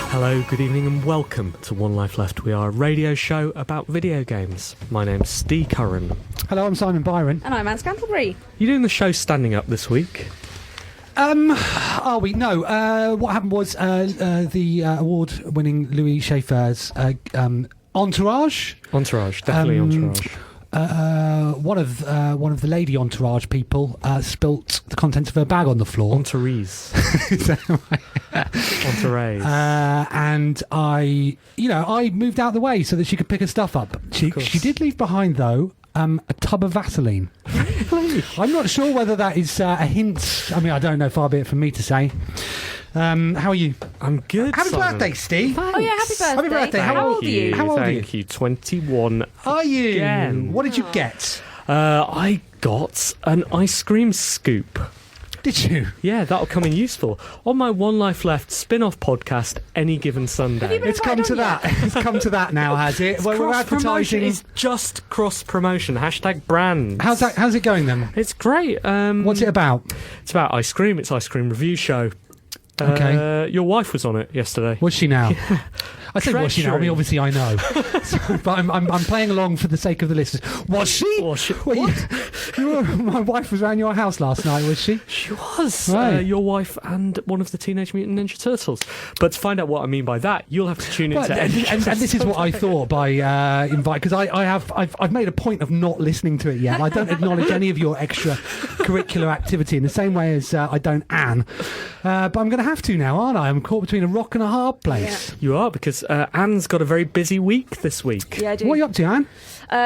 Hello, good evening and welcome to One Life Left. We are a radio show about video games. My name's Steve Curran. Hello, I'm Simon Byron. And I'm Anne Scantlebury. You doing the show standing up this week? Are we? No. What happened was the award-winning Louis Schaeffer's Entourage. Entourage, definitely Entourage. One of the lady Entourage people spilt the contents of her bag on the floor. Entourage. Entourage. And I moved out of the way so that she could pick her stuff up. She did leave behind, though, a tub of Vaseline. Really? I'm not sure whether that is a hint. I mean, I don't know, far be it from me to say. How are you? I'm good. Happy Simon. birthday, Steve. Thanks. Oh yeah, happy birthday. Happy birthday. How old are you? How old are you? Thank you. 21. Are you? Again. What did you get? I got an ice cream scoop. Did you? Yeah, that'll come in useful on my One Life Left spin-off podcast, Any Given Sunday. It's come to that. It's come to that now, has it? Well, we're advertising. It's just cross-promotion. #brand. How's it going then? It's great. What's it about? It's about ice cream. It's ice cream review show. Okay. Your wife was on it yesterday. Was she now? I say was she now? I mean, Treachery. obviously I know, but I'm playing along for the sake of the listeners. Was she? Was she? Well, my wife was around your house last night. Was she? She was. Right. Your wife and one of the Teenage Mutant Ninja Turtles. But to find out what I mean by that, you'll have to tune into and this is what I thought by invite, because I've made a point of not listening to it yet. I don't acknowledge any of your extracurricular activity in the same way as I don't Anne. But I'm going to have to now, aren't I? I'm caught between a rock and a hard place. Yeah. You are, because Anne's got a very busy week this week. Yeah, I do. What are you up to, Anne?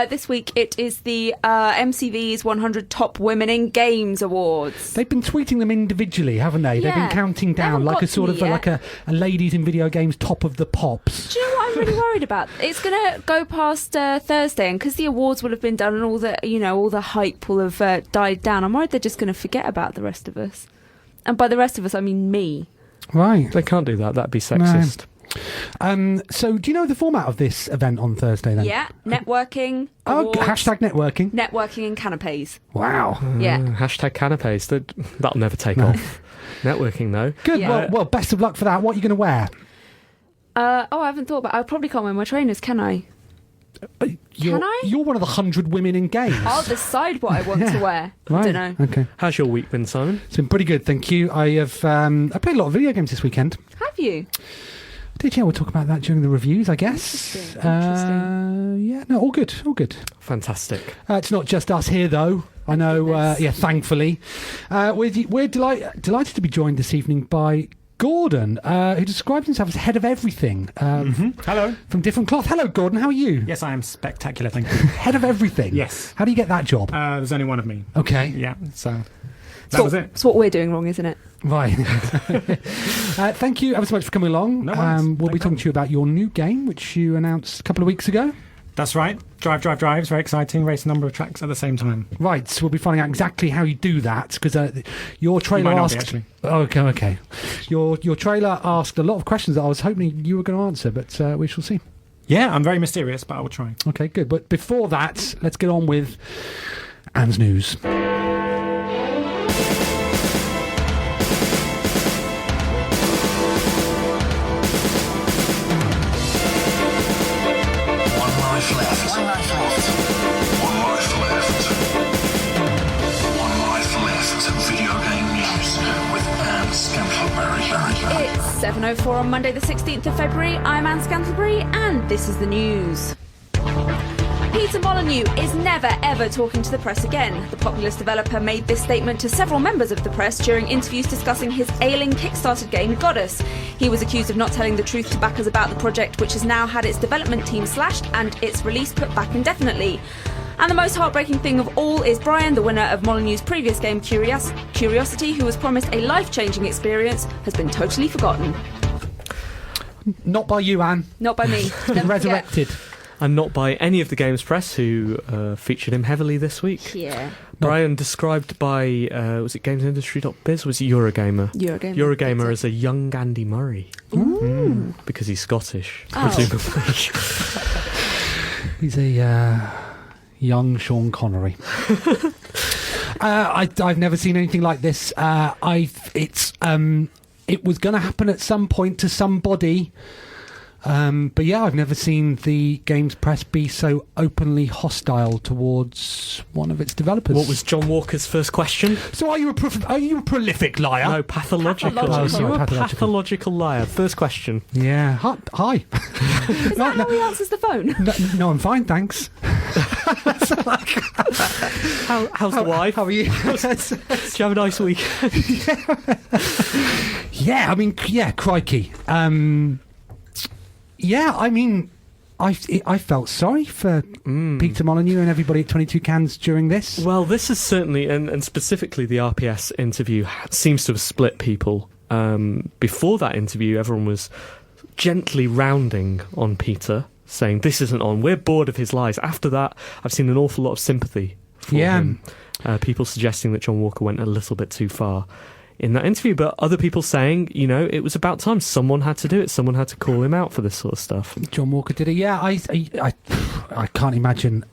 This week it is the MCV's 100 Top Women in Games Awards. They've been tweeting them individually, haven't they? They've Yeah. been counting They down haven't like got a sort to of me like yet. a ladies in video games top of the pops. Do you know what I'm really worried about? It's going to go past Thursday, and because the awards will have been done and all the hype will have died down, I'm worried they're just going to forget about the rest of us. And by the rest of us, I mean me. Right. They can't do that. That'd be sexist. So do you know the format of this event on Thursday then? Yeah, networking. Oh, awards, #networking. networking and canapés. Wow. Yeah. #canapés. That'll never take off. Networking, though. Good. Yeah. Well, best of luck for that. What are you going to wear? I haven't thought about. I probably can't wear my trainers, can I? Can I? You're one of the 100 women in games. I'll decide what I want to wear. Right. I don't know. Okay. How's your week been, Simon? It's been pretty good, thank you. I have I played a lot of video games this weekend. Have you? Did you? We'll talk about that during the reviews, I guess. Interesting. Yeah, no, all good, all good. Fantastic. It's not just us here, though. I know, thankfully. We're delighted to be joined this evening by Gordon, who describes himself as head of everything. Hello. From Different Cloth. Hello, Gordon, how are you? Yes, I am spectacular, thank you. Head of everything? Yes. How do you get that job? There's only one of me. Okay. Yeah, so that was it. It's what we're doing wrong, isn't it? Right. Thank you ever so much for coming along. No worries. We'll be Thank talking to you about your new game, which you announced a couple of weeks ago. That's right. Drive. It's very exciting. Race a number of tracks at the same time. Right, so we'll be finding out exactly how you do that, because your trailer might not be, asked... actually. Okay. Your trailer asked a lot of questions that I was hoping you were going to answer, but we shall see. Yeah, I'm very mysterious, but I will try. Okay, good. But before that, let's get on with Anne's news. Video game news with Anne Scantlebury. It's 7:04 on Monday the 16th of February. I'm Anne Scantlebury and this is the news. Peter Molyneux is never ever talking to the press again. The Populous developer made this statement to several members of the press during interviews discussing his ailing Kickstarter game Goddess. He was accused of not telling the truth to backers about the project, which has now had its development team slashed and its release put back indefinitely. And the most heartbreaking thing of all is Brian, the winner of Molyneux's previous game Curiosity, who was promised a life-changing experience, has been totally forgotten. Not by you, Anne. Not by me. Never Resurrected. And not by any of the Games Press, who featured him heavily this week. forget. Yeah. Brian, described by, was it gamesindustry.biz? Was it Eurogamer? Eurogamer as a young Andy Murray. Ooh. Because he's Scottish, Oh. presumably. He's a young Sean Connery. I've never seen anything like this. It was going to happen at some point to somebody. But yeah, I've never seen the Games Press be so openly hostile towards one of its developers. What was John Walker's first question? So are you a prolific liar? No, pathological. Pathological. Oh, sorry, You're a pathological. pathological liar. First question. Yeah. Hi. Is that how he answers the phone? No, I'm fine, thanks. How's the wife? How are you? Did you have a nice weekend? Yeah, I mean, yeah, crikey. Yeah, I mean, I felt sorry for Peter Molyneux and everybody at 22 Cans during this. Well, this is certainly, and specifically the RPS interview, seems to have split people. Before that interview, everyone was gently rounding on Peter, saying, this isn't on, we're bored of his lies. After that, I've seen an awful lot of sympathy for him. People suggesting that John Walker went a little bit too far in that interview, but other people saying, you know, it was about time. Someone had to do it. Someone had to call him out for this sort of stuff. John Walker did it. Yeah, I can't imagine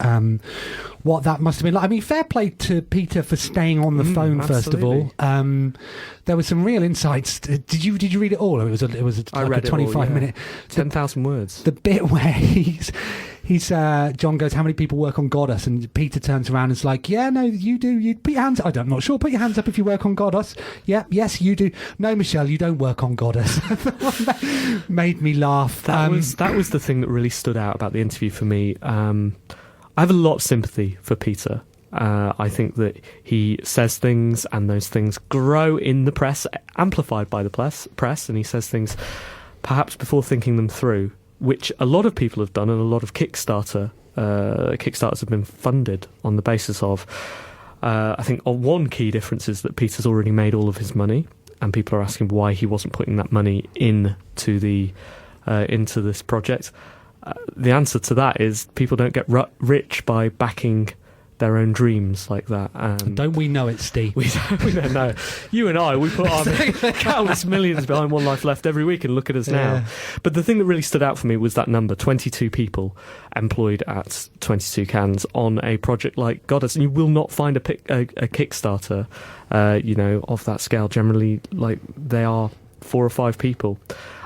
what that must have been like. I mean, fair play to Peter for staying on the phone, first of all. There were some real insights. Did you read it all? It was I like read a 25-minute... 10,000 words. The bit where he's John goes, how many people work on Goddess? And Peter turns around and is like, yeah, no, you do. You put your hands up. I'm not sure. Put your hands up if you work on Goddess. Yeah, yes, you do. No, Michelle, you don't work on Goddess. Made me laugh. That was the thing that really stood out about the interview for me. I have a lot of sympathy for Peter. I think that he says things and those things grow in the press, amplified by the press, and he says things perhaps before thinking them through, which a lot of people have done, and a lot of Kickstarters have been funded on the basis of. I think one key difference is that Peter's already made all of his money, and people are asking why he wasn't putting that money into this project. The answer to that is people don't get rich by backing their own dreams like that. Don't we know it, Steve? We don't know. You and I, we put our countless millions behind One Life Left every week, and look at us now. Yeah. But the thing that really stood out for me was that number, 22 people employed at 22 Cans on a project like Goddess. And you will not find a Kickstarter, of that scale. Generally, like, they are 4 or 5 people.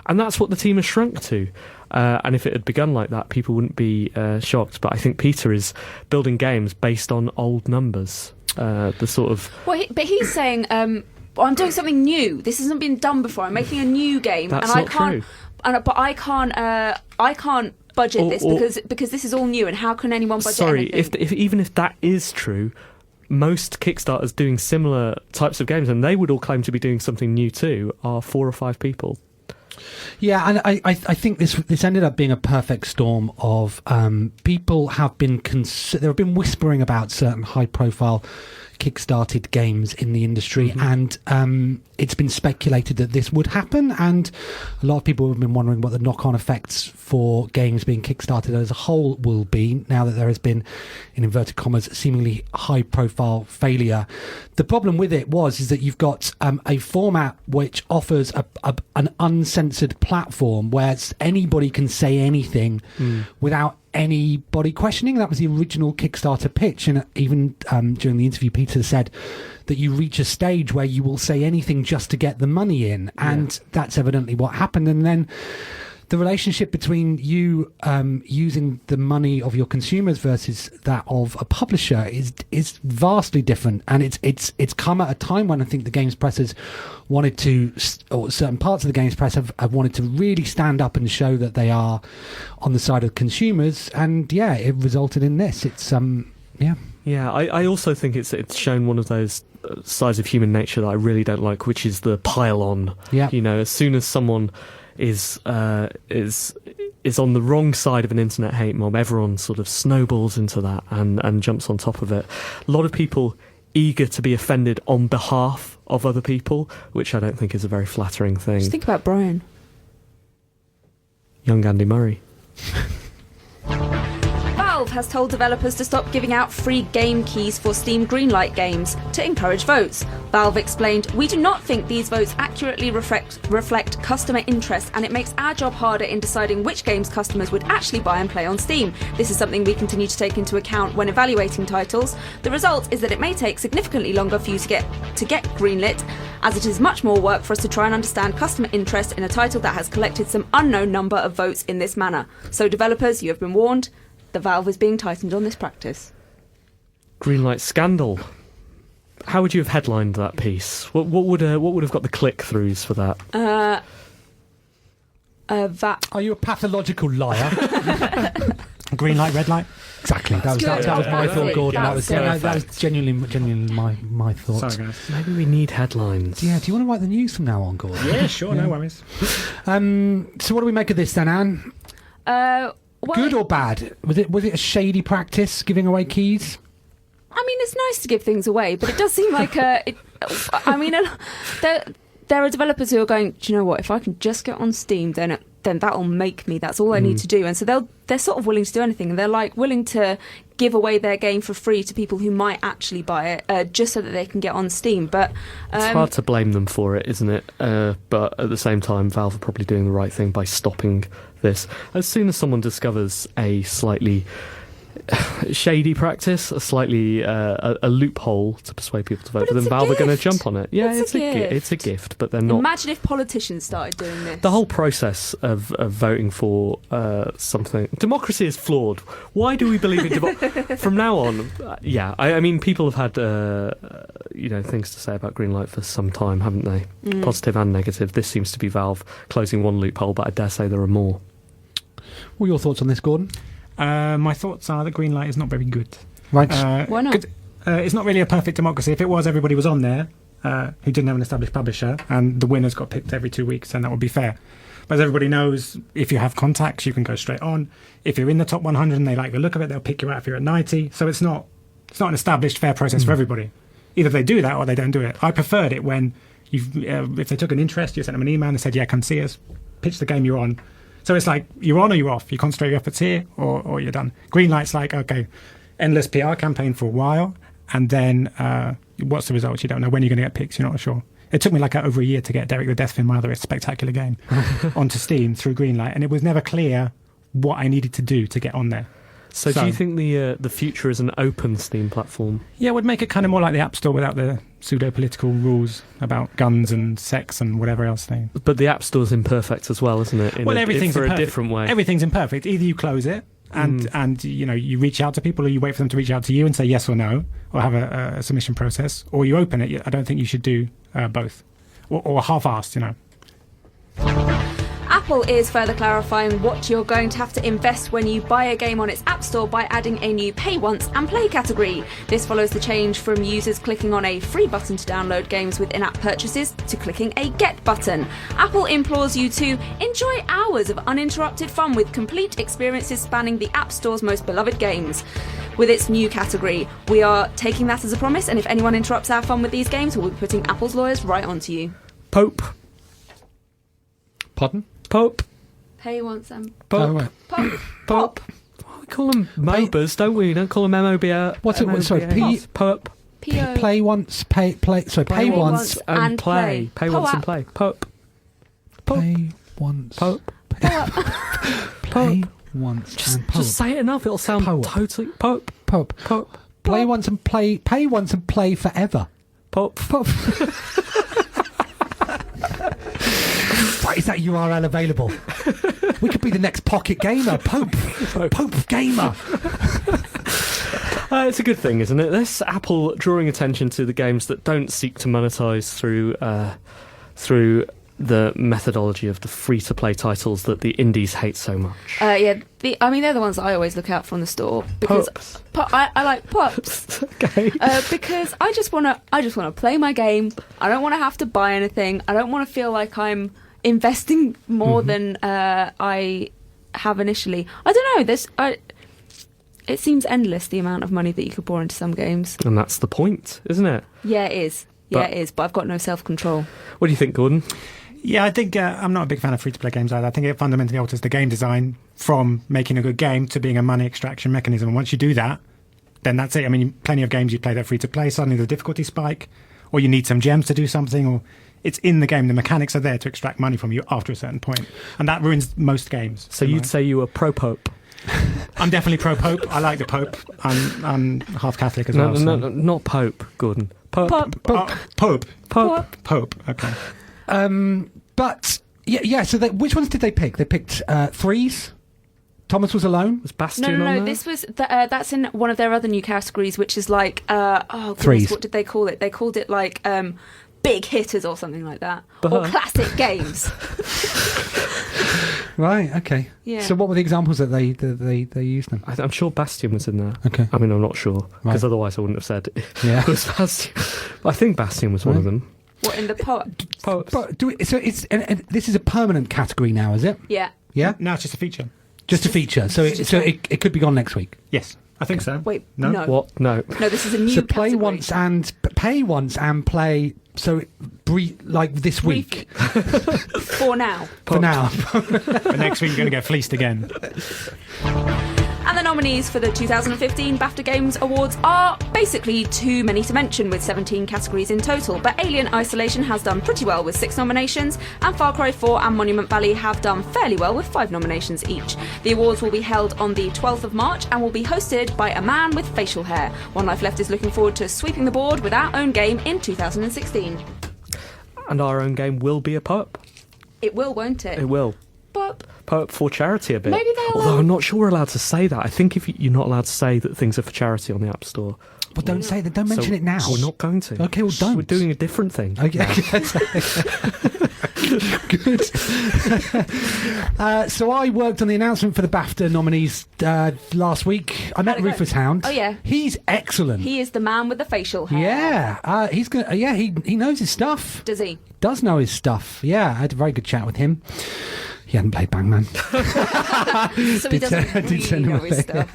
And that's what the team has shrunk to. And if it had begun like that, people wouldn't be shocked. But I think Peter is building games based on old numbers. The sort of... Well, but he's saying, I'm doing something new. This hasn't been done before. I'm making a new game. That's and not true. But I can't budget this because this is all new. And how can anyone budget anything? Even if that is true, most Kickstarters doing similar types of games, and they would all claim to be doing something new too, are 4 or 5 people. Yeah, and I think this ended up being a perfect storm of people have been there have been whispering about certain high profile kickstarted games in the industry, and it's been speculated that this would happen, and a lot of people have been wondering what the knock-on effects for games being kickstarted as a whole will be now that there has been, in inverted commas, seemingly high profile failure. The problem with it is that you've got a format which offers an uncensored platform where anybody can say anything without anybody questioning. That was the original Kickstarter pitch, and even during the interview Peter said that you reach a stage where you will say anything just to get the money in, and that's evidently what happened. And then the relationship between you using the money of your consumers versus that of a publisher is vastly different, and it's come at a time when I think the Games Press has wanted to, or certain parts of the Games Press have wanted to really stand up and show that they are on the side of consumers, and it resulted in this. It's I also think it's shown one of those sides of human nature that I really don't like, which is the pile on. Yeah. As soon as someone is is on the wrong side of an internet hate mob. Everyone sort of snowballs into that and jumps on top of it. A lot of people eager to be offended on behalf of other people, which I don't think is a very flattering thing. Just think about Brian. Young Andy Murray. Valve has told developers to stop giving out free game keys for Steam Greenlight games to encourage votes. Valve explained, "We do not think these votes accurately reflect customer interest, and it makes our job harder in deciding which games customers would actually buy and play on Steam. This is something we continue to take into account when evaluating titles. The result is that it may take significantly longer for you to get greenlit, as it is much more work for us to try and understand customer interest in a title that has collected some unknown number of votes in this manner. So developers, you have been warned. The Valve is being tightened on this practice." Greenlight scandal. How would you have headlined that piece? What would have got the click-throughs for that? Are you a pathological liar? Green light, red light. Exactly. That was my thought, Gordon. That was genuinely my thought. Sorry, guys. Maybe we need headlines. Yeah. Do you want to write the news from now on, Gordon? Yeah, sure. No worries. So what do we make of this then, Anne? Well, Good or bad? Was it a shady practice giving away keys? I mean, it's nice to give things away, but it does seem like there are developers who are going, do you know what, if I can just get on Steam, then that'll make me. That's all I need to do. And so they're sort of willing to do anything. And they're like willing to give away their game for free to people who might actually buy it, just so that they can get on Steam. But it's hard to blame them for it, isn't it? But at the same time, Valve are probably doing the right thing by stopping this. As soon as someone discovers a slightly shady practice, a slightly a loophole to persuade people to vote for them, Valve are going to jump on it. Yeah, it's a gift, but they're not. Imagine if politicians started doing this. The whole process of voting for something, democracy is flawed. Why do we believe in from now on? I mean, people have had things to say about Greenlight for some time, haven't they? Positive and negative. This seems to be Valve closing one loophole, but I dare say there are more. What are your thoughts on this, Gordon? My thoughts are that Greenlight is not very good. Right. Why not? It's not really a perfect democracy. If it was, everybody was on there who didn't have an established publisher, and the winners got picked every 2 weeks, and that would be fair. But as everybody knows, if you have contacts, you can go straight on. If you're in the top 100 and they like the look of it, they'll pick you out if you're at 90. So it's not an established, fair process for everybody. Either they do that or they don't do it. I preferred it when if they took an interest, you sent them an email and they said, yeah, come see us, pitch the game you're on. So it's like, you're on or you're off. You concentrate your efforts here or you're done. Greenlight's like, okay, endless PR campaign for a while, and then what's the result? You don't know when you're going to get picked. You're not sure. It took me like over a year to get Derek the Deathfin, my other spectacular game, onto Steam through Greenlight, and it was never clear what I needed to do to get on there. So do you think the future is an open Steam platform? Yeah, it would make it kind of more like the App Store without the pseudo-political rules about guns and sex and whatever else. But the App Store's imperfect as well, isn't it? Everything's for imperfect. a different way. Everything's imperfect. Either you close it and you reach out to people, or you wait for them to reach out to you and say yes or no, or have a submission process, or you open it. I don't think you should do both, or half-assed, Apple is further clarifying what you're going to have to invest when you buy a game on its App Store by adding a new Pay Once and Play category. This follows the change from users clicking on a free button to download games with in-app purchases to clicking a Get button. Apple implores you to enjoy hours of uninterrupted fun with complete experiences spanning the App Store's most beloved games. With its new category, we are taking that as a promise, and if anyone interrupts our fun with these games, we'll be putting Apple's lawyers right onto you. Pope. Pardon? Pope. Pay once and Pope. Oh, right. Pop. We call them MOBAs, don't we? We don't call them MOBA. What's it? Sorry, Pope. Play once, pay. Sorry, pay once and play. Pay once and play. Pope. Pay once. Pope. Play once and Pope. Just say it enough, it'll sound totally Pope. Play once and play. Pay once and play forever. Pope. Right, is that URL available? We could be the next Pocket Gamer. Pope Gamer. It's a good thing, isn't it? This Apple drawing attention to the games that don't seek to monetize through the methodology of the free-to-play titles that the indies hate so much. They're the ones that I always look out for in the store because I like pups. Okay. Because I just want to play my game. I don't want to have to buy anything. I don't want to feel like I'm investing more than I have initially. I don't know. It seems endless, the amount of money that you could pour into some games. And that's the point, isn't it? Yeah, it is. It is. But I've got no self-control. What do you think, Gordon? Yeah, I think I'm not a big fan of free-to-play games either. I think it fundamentally alters the game design from making a good game to being a money extraction mechanism. And once you do that, then that's it. I mean, plenty of games you play that free-to-play, suddenly the difficulty spike, or you need some gems to do something, or it's in the game. The mechanics are there to extract money from you after a certain point. And that ruins most games. So you'd say you were pro-Pope? I'm definitely pro-Pope. I like the Pope. I'm half Catholic as well. No, not Pope, Gordon. Pope. Pope. Okay. But yeah. So which ones did they pick? They picked threes. Thomas was alone. Was Bastion No. on there? This was that's in one of their other new categories, which is like threes. What did they call it? They called it like big hitters or something like that, or classic games. Right. Okay. Yeah. So what were the examples that they used then? I'm sure Bastion was in there. Okay. I mean, I'm not sure, because Right. otherwise I wouldn't have said it. Yeah. It was Bastion. But I think Bastion was one of them. What in the Pope. But so it's and this is a permanent category now, is it? Yeah. Yeah. No, it's just a feature. Just a feature. So it could be gone next week. Yes, I think so. Wait. No? No. What? No. No, this is a new. So play category. once and pay once and play. So like this week For now. for now. But next week you're going to get fleeced again. And the nominees for the 2015 BAFTA Games Awards are basically too many to mention, with 17 categories in total, but Alien Isolation has done pretty well with 6 nominations, and Far Cry 4 and Monument Valley have done fairly well with 5 nominations each. The awards will be held on the 12th of March and will be hosted by a man with facial hair. One Life Left is looking forward to sweeping the board with our own game in 2016. And our own game will be a Pope. It will, won't it? It will. But Pope for charity a bit. Maybe they'll- Although I'm not sure we're allowed to say that. I think if you're not allowed to say that things are for charity on the App Store. Well, don't say that. Don't mention So it now. We're not going to. Okay, well, don't. We're doing a different thing. Okay. Good. So I worked on the announcement for the BAFTA nominees last week. I met How'd it go? Rufus Hound. Oh, yeah. He's excellent. he is the man with the facial hair. Yeah, he's gonna. Yeah, he knows his stuff. Does he? Does know his stuff. Yeah, I had a very good chat with him. He hadn't played Bangman. So he doesn't Did really send him know a his thing, stuff.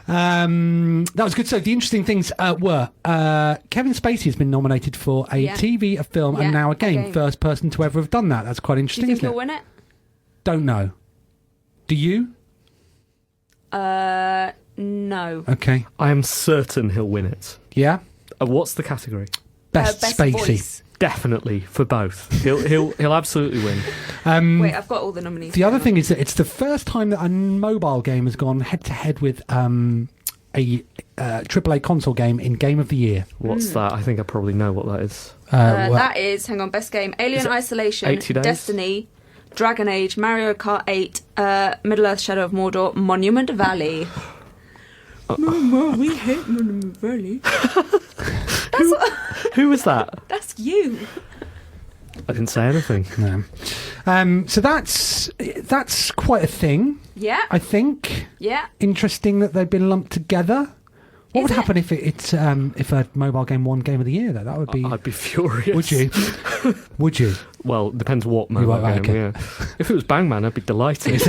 That was good. So the interesting things were Kevin Spacey has been nominated for a Yeah. TV, a film, Yeah, and now a a game. game. First person to ever have done that. That's quite Do you interesting, think isn't he'll it? win it? Don't know. Do you? No. Okay. I am certain he'll win it. Yeah. What's the category? Best Best Spacey. voice. Definitely for both. He'll absolutely win. Wait, I've got all the nominees. The other thing is that it's the first time that a mobile game has gone head to head with a AAA console game in Game of the Year. What's that? I think I probably know what that is. Well, that is, hang on, best game: Alien Is it Isolation, 80 Days? Destiny, Dragon Age, Mario Kart 8, Middle Earth: Shadow of Mordor, Monument Valley. Mama, we hate Monument Valley. Who was that? That's you. I didn't say anything. no. So that's quite a thing, Yeah, I think. yeah. Interesting that they've been lumped together. What Is would it? happen if if a mobile game won Game of the Year? Though that would be. I'd be furious. Would you? Would you? Well, it depends what mobile right, game. okay. Yeah. If it was Bangman, I'd be delighted.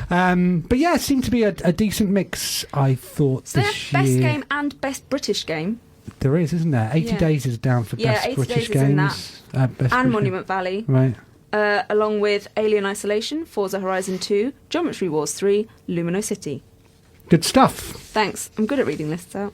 But yeah, it seemed to be a decent mix. I thought So they this have best year. game and best British game, There is, isn't there? 80 Yeah. Days is down for Yeah, best 80 British Days is in games. Best British and game. Monument Valley, Right. along with Alien Isolation, Forza Horizon 2, Geometry Wars 3, Lumino City. Good stuff. Thanks. I'm good at reading lists out.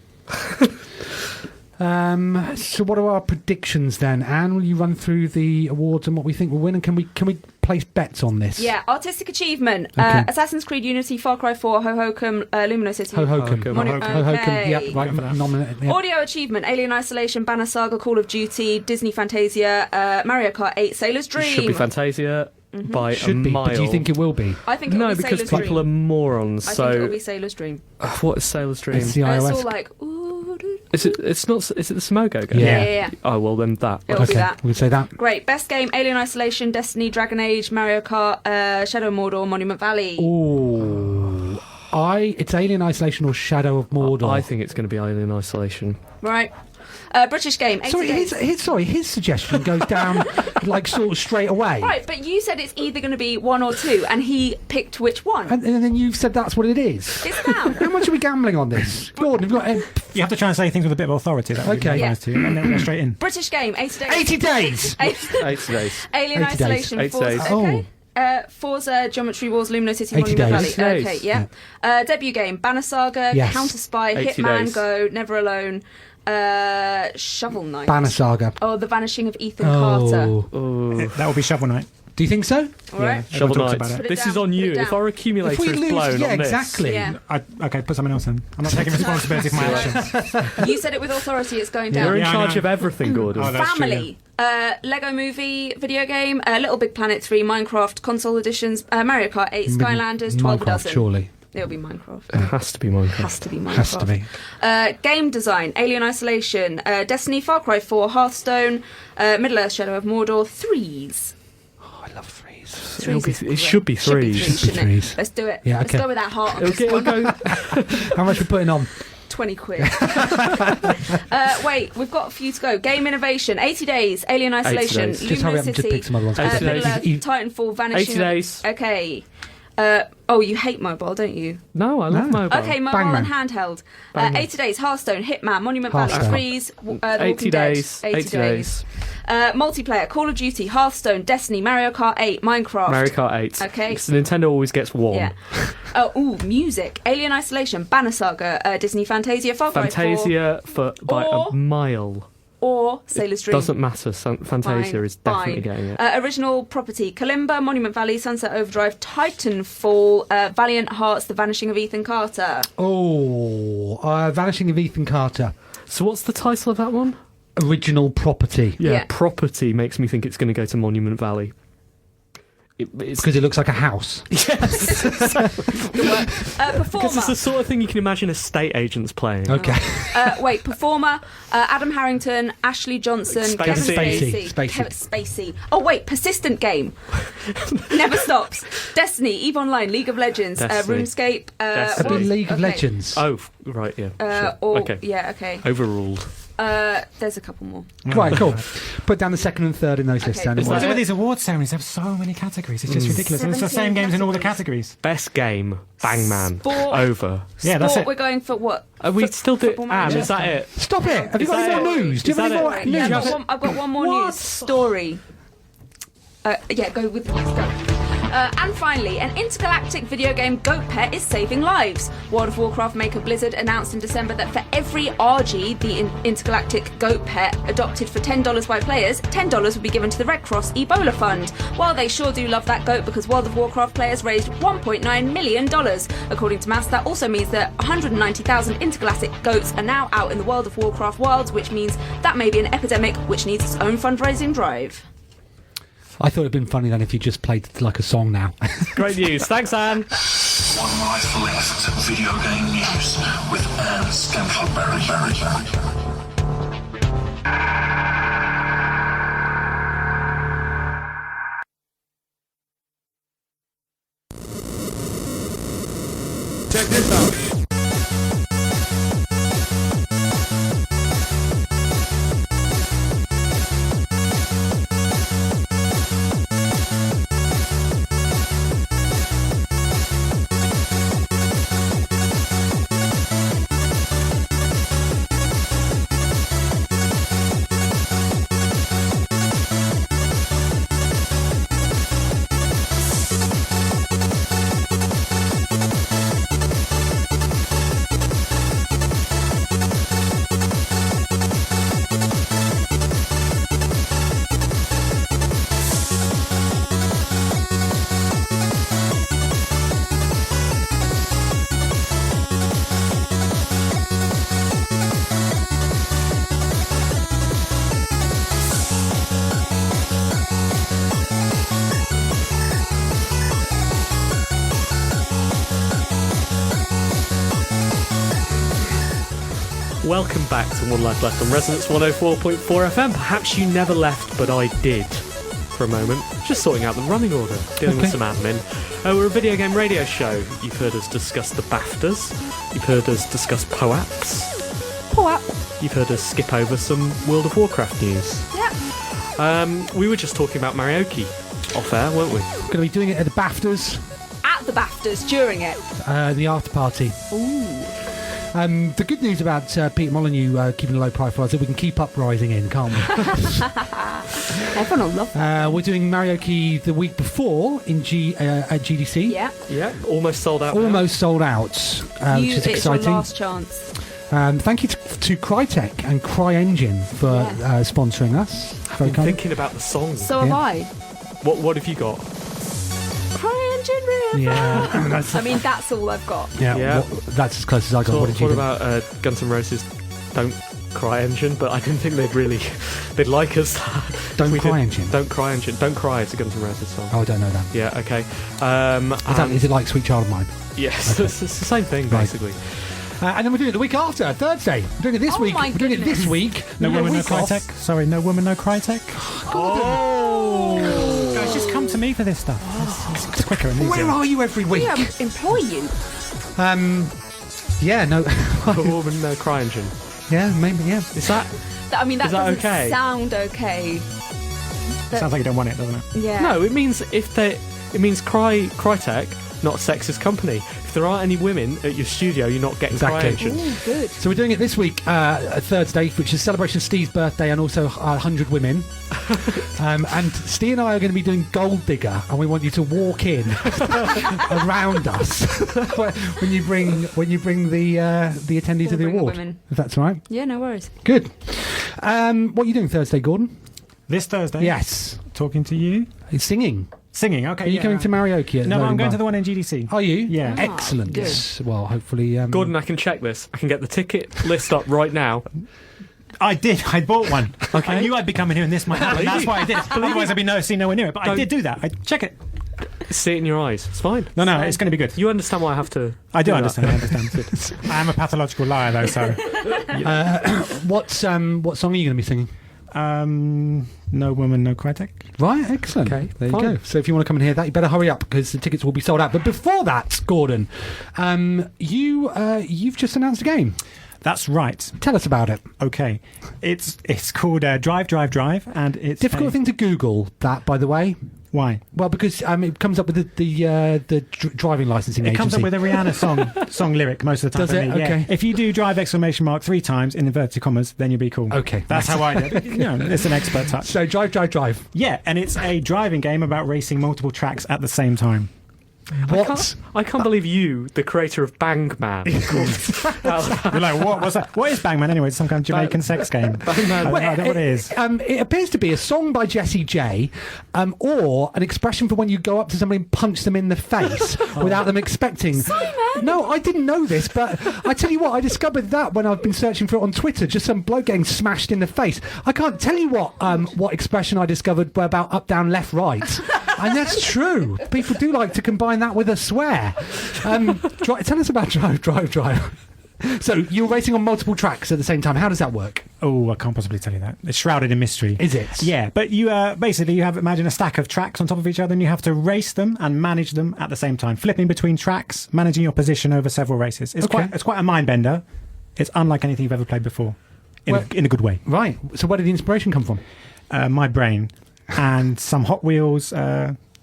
So what are our predictions then? Anne, will you run through the awards and what we think will win? And can we place bets on this? Yeah, artistic achievement: Okay. Assassin's Creed Unity, Far Cry 4, Hohokum, Lumino City. Hohokum. Hohokum. Hohokum. Yep. Okay. Right. Nominated. Yep. Audio achievement: Alien Isolation, Banner Saga, Call of Duty, Disney Fantasia, Mario Kart 8, Sailor's Dream. Should be Fantasia by a Should be. mile. But do you think it will be? I think it'll No, be because Sailor's people Dream. are morons. I think it'll So be Sailor's Dream. what is Sailor's Dream? It's the It's iOS. all like, ooh, doo. Is it? It's not. Is it the Smogo game? Yeah. Yeah. Oh well, then that. It'll be Okay, that. we can say that. Great. Best game: Alien Isolation, Destiny, Dragon Age, Mario Kart, Shadow of Mordor, Monument Valley. Ooh. It's Alien Isolation or Shadow of Mordor. I think it's going to be Alien Isolation. Right. British game. 80 Sorry, days. his suggestion goes down like sort of straight away. Right, but you said it's either going to be 1 or 2, and he picked which one? And then you've said that's what it is. It's down. How much are we gambling on this? Gordon, you've got... You have to try and say things with a bit of authority. That would be Okay. nice to you, and then go straight in. British game. 80 days. 80 days! 80 days. Alien 80 days. Isolation. 80 Forza, days. okay. Forza, Geometry Wars, Lumino City, 80 Monument days. Valley. 80 Okay, days. yeah. Debut game, Banner Saga, Yes. Counter Spy, 80 Hitman, days. Go, Never Alone, Shovel Knight. Banner Saga. Oh, The Vanishing of Ethan Carter. Oh. That will be Shovel Knight. Do you think so? All right. Shovel talks Knight. about it. Put it This down, is on put you. it down. If our accumulator is blown yeah, on this, exactly. Yeah. Okay, put someone else in. I'm not taking responsibility for my actions. You said it with authority, it's going you're down. in Yeah, I charge know. of everything, Gordon. Oh, that's true, Family. Lego Movie video game, Little Big Planet 3, Minecraft, console editions, Mario Kart 8, Skylanders, 12 a Minecraft, dozen. surely. It'll be Minecraft. It has to be Minecraft. Has to be Minecraft. Has to be. Game design, Alien Isolation, Destiny, Far Cry 4, Hearthstone, Middle-earth, Shadow of Mordor, Threes. Oh, I love threes. It should be threes. shouldn't Threes. it? Let's do it. Yeah, Let's okay. go with that heart. It'll go. How much are we putting on? 20 quid. Wait, we've got a few to go. Game innovation, 80 days, Alien Isolation, days. Just hurry Lumino up and just City, pick some other ones. 80 days. Middle-earth, Titanfall, Vanishing. 80 days. Okay. You hate mobile, don't you? No, I love mobile. Okay, mobile Bangman. and handheld. Bangman. 80 days, Hearthstone, Hitman, Monument Valley, Hearthstone. Freeze, The 80 Walking Dead. days. 80 days. Multiplayer, Call of Duty, Hearthstone, Destiny, Mario Kart 8, Minecraft. Mario Kart 8. Okay. Because Nintendo always gets one. Yeah. Music, Alien Isolation, Banner Saga, Disney Fantasia, Far Cry 4, Fantasia by Or- a mile. or Sailor's Dream. Doesn't matter. Fantasia Fine, is definitely fine. getting it. Original property, Kalimba, Monument Valley, Sunset Overdrive, Titanfall, Valiant Hearts, The Vanishing of Ethan Carter. Oh, Vanishing of Ethan Carter. So what's the title of that one? Original property. Yeah. Property makes me think it's going to go to Monument Valley. It's Because it looks like a house. yes, Performer. because it's the sort of thing you can imagine estate agents playing. Okay. Performer, Adam Harrington, Ashley Johnson, Spacey. Kevin Spacey. Spacey. Kevin Spacey. Oh, wait, persistent game. Never stops. Destiny, EVE Online, League of Legends, Destiny. RuneScape. Destiny. A bit League of okay. Legends. Oh, right, yeah. Sure. Okay. Yeah, okay. Overruled. There's a couple more. Right, cool. Put down the second and third in those Okay. lists then. Is What's that it with it? these award ceremonies? They have so many categories. It's just ridiculous. It's the 17 same games in all the categories. categories. Best game, Bang Man. Sport. Over. Yeah, that's Sport, it. we're going for what? Are we still doing... Football Anne, Manager? is that it? Stop it! Have you Is got any that more it? news? Do you have Is any that more it? Yeah, news? I've got one more news story. Go with the news. Go. And finally, an intergalactic video game goat pet is saving lives. World of Warcraft maker Blizzard announced in December that for every RG, the intergalactic goat pet, adopted for $10 by players, $10 would be given to the Red Cross Ebola Fund. While they sure do love that goat because World of Warcraft players raised $1.9 million. According to maths, that also means that 190,000 intergalactic goats are now out in the World of Warcraft wilds, which means that may be an epidemic which needs its own fundraising drive. I thought it'd been funny then if you just played like a song now. Great news. Thanks, Anne. One life left. Video game news with Anne Scantleberry. Check this out. Welcome back to One Life Left on Resonance 104.4 FM. Perhaps you never left, but I did for a moment. Just sorting out the running order, dealing with some admin. We're a video game radio show. You've heard us discuss the BAFTAs. You've heard us discuss POAPs. you've heard us skip over some World of Warcraft news. Yeah. We were just talking about Marioke off air, weren't we? Going to be doing it at the BAFTAs, At the BAFTAs, during it. the after party. Ooh. The good news about Peter Molyneux keeping a low profile is that we can keep uprising in, can't we? Everyone will love that. We're doing Marioke the week before in at GDC. Yeah. Yeah, almost sold out. Almost sold out, which is It's exciting. your last chance. Thank you to Crytek and CryEngine for sponsoring us. Very I'm kind. thinking about the song. So have I. What have you got? CryEngine River. Yeah, I mean, that's all I've got. Yeah. That's as close as I got. So, What did you what do? about Guns N' Roses? Don't Cry Engine, but I didn't think they'd like us. Don't We Cry did- Engine? Don't Cry Engine. Don't Cry. It's a Guns N' Roses song. Oh, I don't know that. Yeah. Okay. Is it like Sweet Child of Mine? Yes, Okay. it's the same thing Right. basically. And then we're doing it the week after, Thursday. We're doing it this Oh week. my We're doing it this goodness. week. No We've got a woman, no week off. Crytek. Sorry, no woman, no Crytek. Oh. Guys, just come to me for this stuff. It's quicker and easier. Where are you every week? We employ you. Yeah, no. Woman, no Cry Engine. Yeah, maybe, yeah. Is that? I mean, that Is that doesn't okay? sound okay. Sounds like you don't want it, doesn't it? Yeah. No, it means it means Crytek, not a sexist company. If there aren't any women at your studio, you're not getting Cry Exactly. Engine. Ooh, good. So we're doing it this week, Thursday, which is a celebration of Steve's birthday and also 100 women. And Steve and I are going to be doing Gold Digger, and we want you to walk in around us when you bring the attendees of the We'll bring the award. women. If that's all right. Yeah, no worries. Good. What are you doing Thursday, Gordon? This Thursday? Yes. Talking to you? It's singing. Singing, okay. Are you coming to Marioke? No, I'm going to the one in GDC. Are you? Yeah. Excellent. good. Well, hopefully. Gordon, I can check this. I can get the ticket list up right now. I did. I bought one. Okay. I knew I'd be coming here and this might happen. That's why I did it. Otherwise, I'd be nowhere near it. But I Don't- did do that. I check it. See it in your eyes. It's fine. No, it's going to be good. You understand why I have to? I do that. understand. I understand. I am a pathological liar, though. So, What song are you going to be singing? no woman, no Crytek. Right, excellent. Okay, there fine. you go. So if you want to come and hear that, you better hurry up because the tickets will be sold out. But before that, Gordon, you've just announced a game. That's right. Tell us about it. Okay, it's called Drive, and it's Difficult thing to Google that, by the way. Why? Well, because it comes up with the driving licensing It agency. comes up with a Rihanna song lyric most of the time. Does it? for me, yeah. Okay. If you do drive ! 3 times in inverted commas, then you'll be cool. Okay. That's how I did it. It's an expert touch. So drive. Yeah, and it's a driving game about racing multiple tracks at the same time. I can't believe you, the creator of Bang Man. You're like, what? What's that? What is Bangman anyway? It's some kind of Jamaican sex game. I don't know what it is. It appears to be a song by Jessie J, or an expression for when you go up to somebody and punch them in the face without them expecting. No, I didn't know this, but I tell you what, I discovered that when I've been searching for it on Twitter. Just some bloke getting smashed in the face. I can't tell you what expression I discovered about up, down, left, right. And that's true. People do like to combine that with a swear. Tell us about Drive. So you're racing on multiple tracks at the same time. How does that work? Oh, I can't possibly tell you that. It's shrouded in mystery. Is it? Yeah, but you basically you have imagine a stack of tracks on top of each other, and you have to race them and manage them at the same time, flipping between tracks, managing your position over several races. It's quite a mind bender. It's unlike anything you've ever played before, in a good way. Right. So where did the inspiration come from? My brain and some Hot Wheels.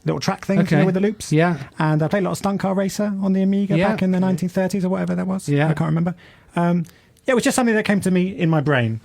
Little track things, with the loops. Yeah. And I played a lot of Stunt Car Racer on the Amiga back in the 1930s or whatever that was. Yeah. I can't remember. It was just something that came to me in my brain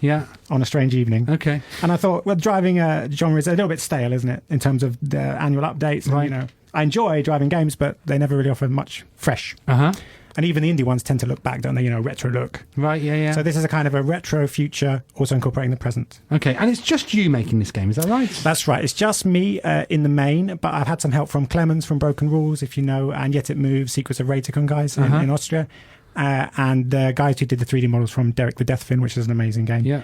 on a strange evening. Okay. And I thought, well, driving genre is a little bit stale, isn't it, in terms of the annual updates. And, Right. I enjoy driving games, but they never really offer much fresh. Uh-huh. And even the indie ones tend to look back, don't they? Retro look. Right, yeah. So this is a kind of a retro future, also incorporating the present. Okay, and it's just you making this game, is that right? That's right. It's just me in the main, but I've had some help from Clemens from Broken Rules, if you know, and Yet It Moves, Secrets of Rayticon guys in Austria. And the guys who did the 3D models from Derek the Deathfin, which is an amazing game,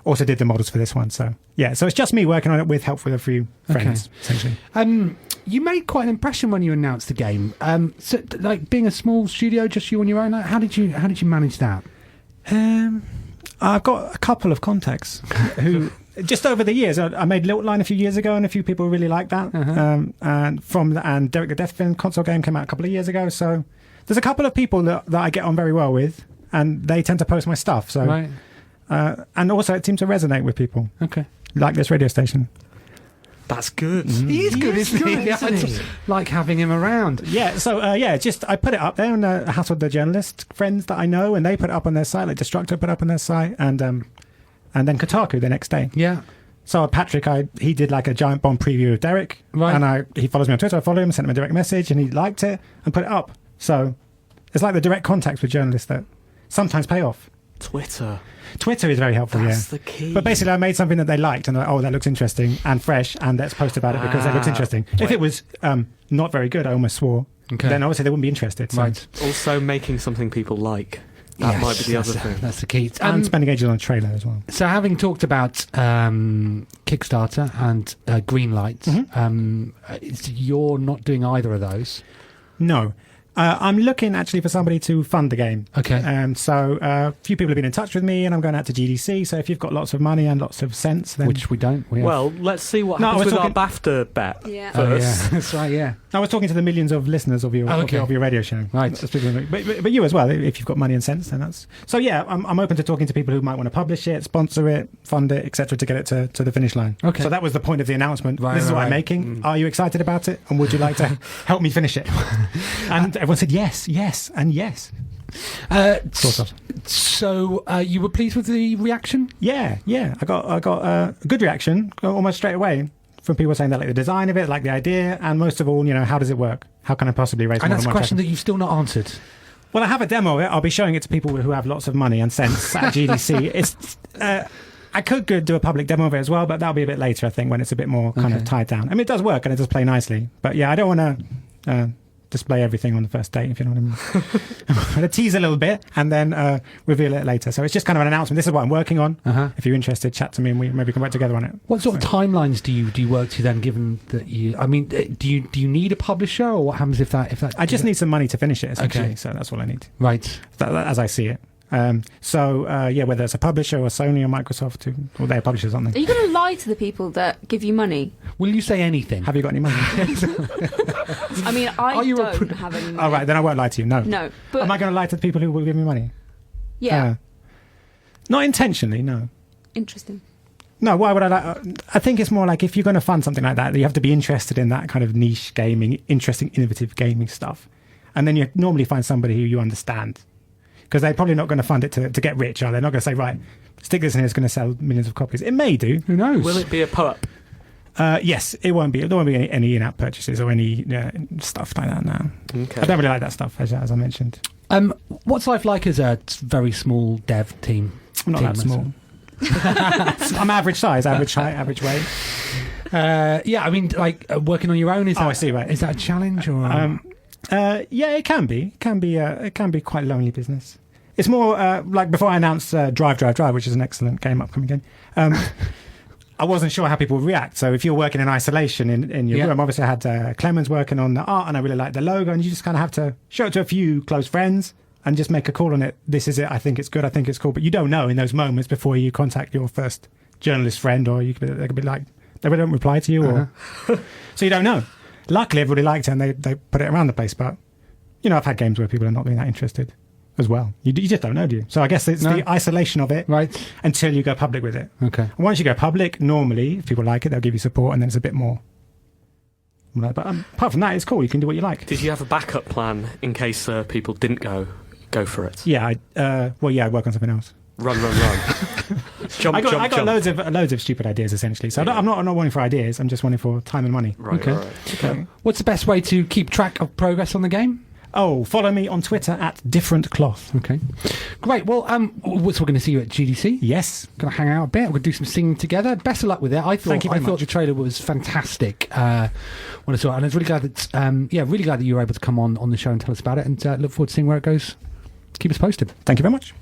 also did the models for this one. So it's just me working on it with help with a few friends, essentially. You made quite an impression when you announced the game. So, like being a small studio, just you on your own. How did you manage that? I've got a couple of contacts who. Just over the years, I made Little Line a few years ago, and a few people really liked that. And Derek the Deathfin console game came out a couple of years ago. So there's a couple of people that I get on very well with, and they tend to post my stuff. So And also it seemed to resonate with people, Okay. like this radio station. That's good. He is good, isn't he? good, isn't he? I like having him around. Yeah, so just I put it up there and hassled the journalist friends that I know, and they put it up on their site, like Destructor put it up on their site, and then Kotaku the next day. Yeah. So Patrick, he did like a giant bomb preview of Derek, Right. and he follows me on Twitter. I follow him, sent him a direct message, and he liked it and put it up. So it's like the direct contacts with journalists that sometimes pay off. Twitter. Twitter is very helpful, That's yeah. the key. But basically, I made something that they liked, and they're like, oh, that looks interesting and fresh, and let's post about it because it looks interesting. If it was not very good, I almost swore, then obviously they wouldn't be interested. So. Right. Also, making something people like. That might be the other thing. That's the key. And spending ages on a trailer as well. So having talked about Kickstarter and Greenlight, you're not doing either of those. No. I'm looking actually for somebody to fund the game. Okay. So a few people have been in touch with me, and I'm going out to GDC. So if you've got lots of money and lots of sense, then Which we don't. We have. Well, let's see what happens with our BAFTA bet Yeah. Oh, first. yeah. That's right, yeah. I was talking to the millions of listeners of your of your radio show. Right. But you as well, if you've got money and sense, then that's... So yeah, I'm open to talking to people who might want to publish it, sponsor it, fund it, etc., to get it to the finish line. Okay. So that was the point of the announcement. Right, this is what right. I'm making. Are you excited about it? And would you like to help me finish it? And everyone said yes, and yes. Sort of. So you were pleased with the reaction? Yeah. I got a good reaction almost straight away from people saying they like the design of it, like the idea, and most of all, how does it work? How can I possibly raise And more that's than a 1 question second? that you've still not answered. Well, I have a demo of it. I'll be showing it to people who have lots of money and sense at GDC. It's I could go do a public demo of it as well, but that'll be a bit later, I think, when it's a bit more kind of tied down. I mean, it does work and it does play nicely, but yeah, I don't want to display everything on the first date, if you know what I mean. I'm going to tease a little bit and then reveal it later. So it's just kind of an announcement. This is what I'm working on. If you're interested, chat to me and we maybe can work together on it. What sort of timelines do you work to then? Given that do you need a publisher, or what happens if that? I just need some money to finish it, essentially. Okay. So that's all I need. Right. As I see it. Whether it's a publisher or Sony or Microsoft, or they're publishers, aren't Are they? you going to lie to the people that give you money? Will you say anything? Have you got any money? I mean, I Are you a don't have any money. All right, then I won't lie to you. No. No. But Am I going to lie to the people who will give me money? yeah, Not intentionally, no. interesting. No, why would I lie? I think it's more like if you're going to fund something like that, you have to be interested in that kind of niche gaming, interesting, innovative gaming stuff. And then you normally find somebody who you understand. Because they're probably not going to fund it to get rich, are they? They're not going to say, right, stick this in here, it's going to sell millions of copies. It may do. Who knows? Will it be a pup? Yes, it won't be. There won't be any in-app purchases or any stuff like that now. Okay. I don't really like that stuff, as I mentioned. What's life like as a very small dev team? I'm not that small. I'm average size, average height, average weight. I mean, like working on your own. I see. Right. Is that a challenge or? Yeah, it can be. It can be quite a lonely business. It's more like before I announced Drive, which is an excellent upcoming game. I wasn't sure how people would react. So if you're working in isolation in your room, obviously I had Clemens working on the art, and I really liked the logo, and you just kind of have to show it to a few close friends and just make a call on it. This is it. I think it's good. I think it's cool. But you don't know in those moments before you contact your first journalist friend, or they could be like, they don't reply to you, or so you don't know. Luckily, everybody liked it and they put it around the place. But, I've had games where people are not being that interested as well. You just don't know, do you? So I guess it's the isolation of it until you go public with it. Okay. And once you go public, normally, if people like it, they'll give you support, and then it's a bit more. But apart from that, it's cool. You can do what you like. Did you have a backup plan in case people didn't go for it? Yeah. I work on something else. Run. jump, I got jump. loads of stupid ideas, essentially. So I'm not wanting for ideas. I'm just wanting for time and money. Right. Okay. What's the best way to keep track of progress on the game? Oh, follow me on Twitter at differentcloth. Okay. Great. Well, we're going to see you at GDC. Yes. Going to hang out a bit. We're going to do some singing together. Best of luck with it. I thought the trailer was fantastic when I saw it, and I was really glad that you were able to come on the show and tell us about it, and look forward to seeing where it goes. Keep us posted. Thank you very much.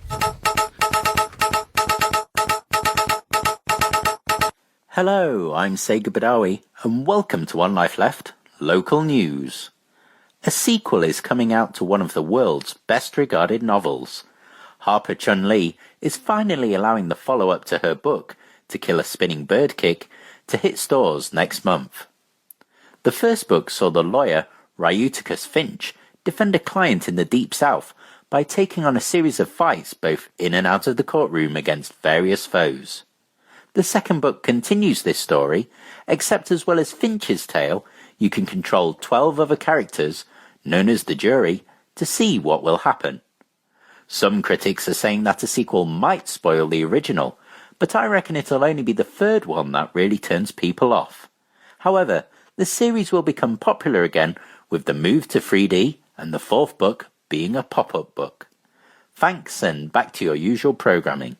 Hello, I'm Sega Badawi, and welcome to One Life Left, Local News. A sequel is coming out to one of the world's best-regarded novels. Harper Chun-Li is finally allowing the follow-up to her book, To Kill a Spinning Bird Kick, to hit stores next month. The first book saw the lawyer, Ryuticus Finch, defend a client in the Deep South by taking on a series of fights both in and out of the courtroom against various foes. The second book continues this story, except as well as Finch's tale, you can control 12 other characters, known as the jury, to see what will happen. Some critics are saying that a sequel might spoil the original, but I reckon it'll only be the third one that really turns people off. However, the series will become popular again with the move to 3D and the fourth book being a pop-up book. Thanks, and back to your usual programming.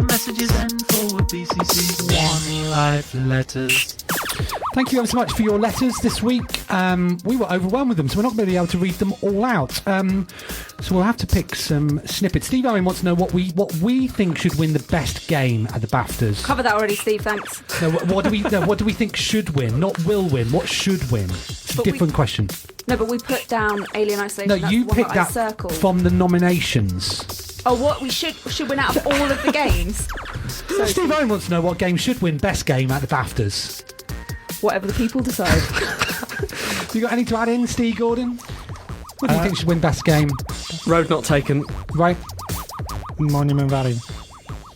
Messages and forward BCC's One Life letters. Thank you ever so much for your letters this week. We were overwhelmed with them, so we're not going to be able to read them all out. So we'll have to pick some snippets. Steve Owen wants to know what we think should win the best game at the BAFTAs. Cover that already, Steve, thanks. No, what do we think should win? Not will win. What should win? It's a different question. No, but we put down Alien Isolation. No, That's you the one picked that I that circled. from the nominations. Oh, what we should win out of all of the games. So Steve Owen wants to know what game should win best game at the BAFTAs. whatever the people decide. You got anything to add in, Steve Gordon? What do you think should win best game? Road Not Taken. Right. Monument Valley.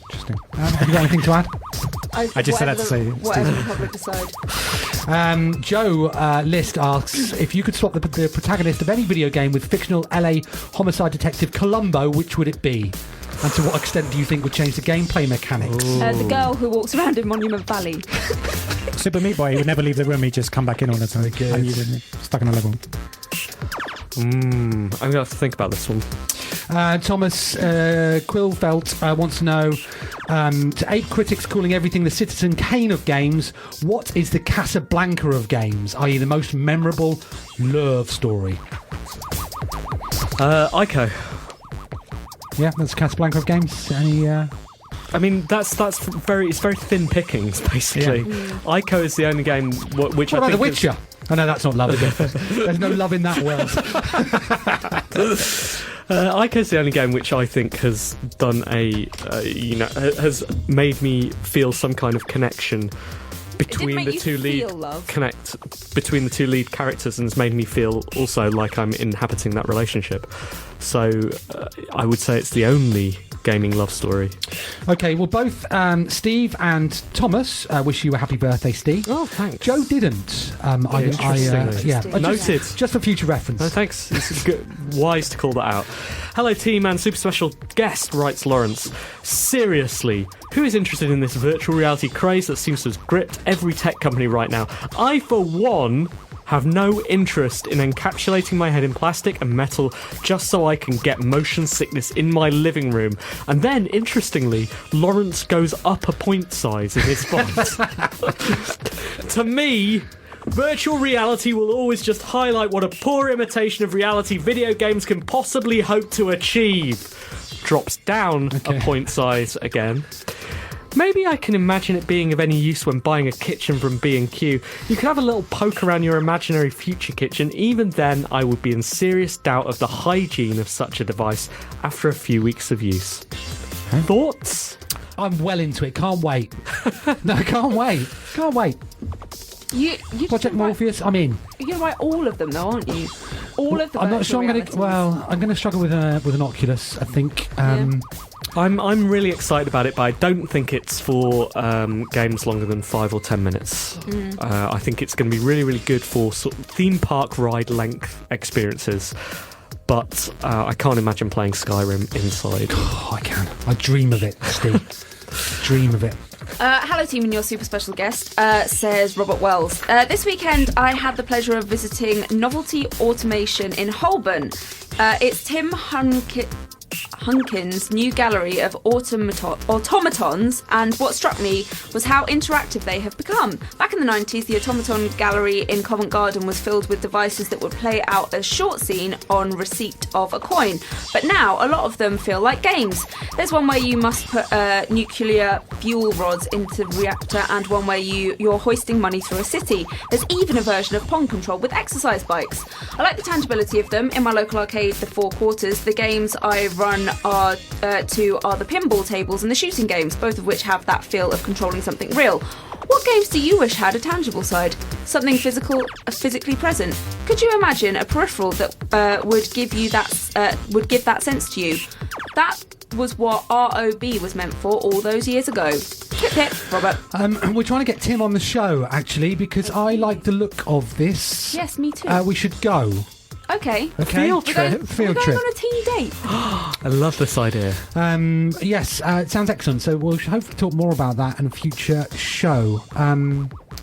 Interesting. Have you got anything to add? I just said that to say whatever the public decide. Joe List asks, if you could swap the protagonist of any video game with fictional LA homicide detective Columbo, which would it be? And to what extent do you think would change the gameplay mechanics? The girl who walks around in Monument Valley. Super Meat Boy, he would never leave the room, he'd just come back in all the time. And you didn't, stuck on a level. I'm going to have to think about this one. Thomas Quillfelt wants to know, to ape critics calling everything the Citizen Kane of games, what is the Casablanca of games, i.e. the most memorable love story? Ico. Yeah, that's Casablanca of games. Any... I mean, it's very thin pickings, basically. Yeah. Ico is the only game which What I about think The Witcher? Oh no, that's not love, is it? There's no love in that world. Ico's the only game which I think has done has made me feel some kind of connection between the two lead characters, and has made me feel also like I'm inhabiting that relationship. So I would say it's the only gaming love story. Okay, well, both Steve and Thomas wish you a happy birthday, Steve. Oh, thanks. Joe didn't. Noted. Just for future reference. Oh, thanks. It's good. Wise to call that out. Hello, team and super special guest, writes Lawrence. Seriously, who is interested in this virtual reality craze that seems to have gripped every tech company right now? I, for one, have no interest in encapsulating my head in plastic and metal just so I can get motion sickness in my living room. And then, interestingly, Lawrence goes up a point size in his font. To me, virtual reality will always just highlight what a poor imitation of reality video games can possibly hope to achieve. Drops down a point size again. Maybe I can imagine it being of any use when buying a kitchen from B&Q. You could have a little poke around your imaginary future kitchen. Even then, I would be in serious doubt of the hygiene of such a device after a few weeks of use. Thoughts? I'm well into it. Can't wait. No, can't wait. Can't wait. You Project Morpheus, I'm in. You're going to write all of them, though, aren't you? All of them. I'm not sure I'm going to... Well, I'm going to struggle with an Oculus, I think. I'm really excited about it, but I don't think it's for games longer than 5 or 10 minutes. I think it's going to be really, really good for sort of theme park ride length experiences. But I can't imagine playing Skyrim inside. Oh, I can. I dream of it, Steve. Dream of it. Hello team and your super special guest, says Robert Wells. This weekend I had the pleasure of visiting Novelty Automation in Holborn. It's Tim Hunkin's new gallery of automatons, and what struck me was how interactive they have become. Back in the 90s, the automaton gallery in Covent Garden was filled with devices that would play out a short scene on receipt of a coin, but now a lot of them feel like games. There's one where you must put nuclear fuel rods into the reactor, and one where you're hoisting money through a city. There's even a version of Pong Control with exercise bikes. I like the tangibility of them. In my local arcade, the Four Quarters, the games I run two are the pinball tables and the shooting games, both of which have that feel of controlling something real. What games do you wish had a tangible side? Something physically present? Could you imagine a peripheral that would give that sense to you? That was what ROB was meant for all those years ago. Pip pip, Robert. We're trying to get Tim on the show, actually, because I like the look of this. Yes, me too. We should go. Okay. Field trip. We're going on a team date. I love this idea. Yes, it sounds excellent. So we'll hopefully talk more about that in a future show.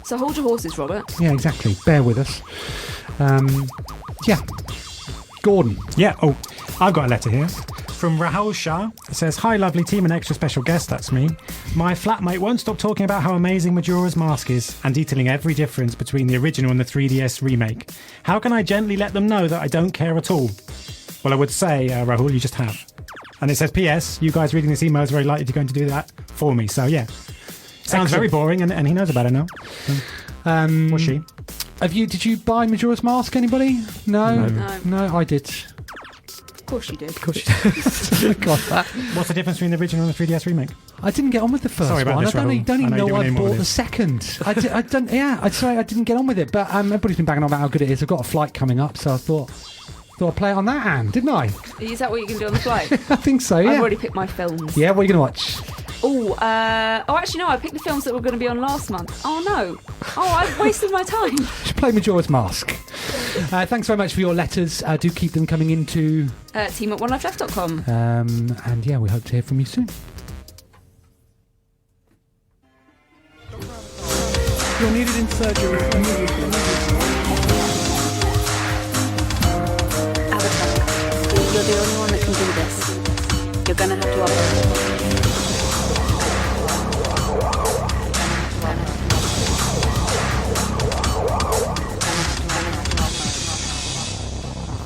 So hold your horses, Robert. Yeah, exactly. Bear with us. Yeah. Gordon. Yeah, I've got a letter here from Rahul Shah. It says, "Hi lovely team and extra special guest," that's me. "My flatmate won't stop talking about how amazing Majora's Mask is and detailing every difference between the original and the 3DS remake. How can I gently let them know that I don't care at all?" Well, I would say, Rahul, you just have. And it says, "P.S. You guys reading this email is very likely going to do that for me." So yeah, sounds very boring, and he knows about it now. Or she. Did you buy Majora's Mask, anybody? No, I did. Of course you did. Got that. What's the difference between the original and the 3DS remake? I didn't get on with the first Sorry about one. this, I don't even know I bought the this. second. I didn't get on with it. But everybody's been banging on about how good it is. I've got a flight coming up, so I thought I'd play it on that hand, didn't I? Is that what you can do on the flight? I think so, yeah. I've already picked my films. Yeah, what are you going to watch? Actually, no, I picked the films that were going to be on last month. Oh, no. I've wasted my time. Should play Majora's Mask. Thanks very much for your letters. Do keep them coming into team at onelifeleft.com. And yeah, we hope to hear from you soon. You're needed in surgery immediately. Avatar, you're the only one that can do this. You're gonna have to operate.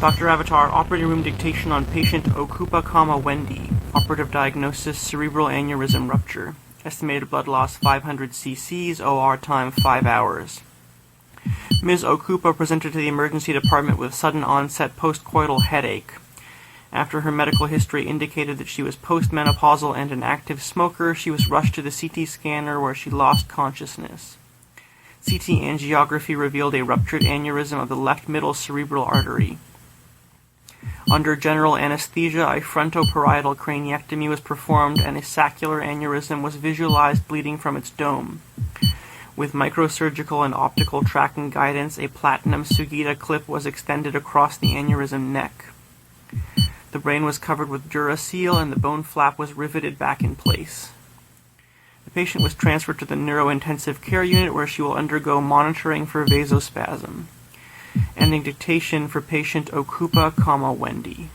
Dr. Avatar, operating room dictation on patient Okupa, Wendy. Operative diagnosis, cerebral aneurysm rupture. Estimated blood loss 500 cc's, OR time 5 hours. Ms. Okupa presented to the emergency department with sudden onset postcoital headache. After her medical history indicated that she was postmenopausal and an active smoker, she was rushed to the CT scanner where she lost consciousness. CT angiography revealed a ruptured aneurysm of the left middle cerebral artery. Under general anesthesia, a frontoparietal craniectomy was performed and a saccular aneurysm was visualized bleeding from its dome. With microsurgical and optical tracking guidance, a platinum Sugita clip was extended across the aneurysm neck. The brain was covered with Duraseal and the bone flap was riveted back in place. The patient was transferred to the neurointensive care unit where she will undergo monitoring for vasospasm. Ending dictation for patient Okupa, Wendy.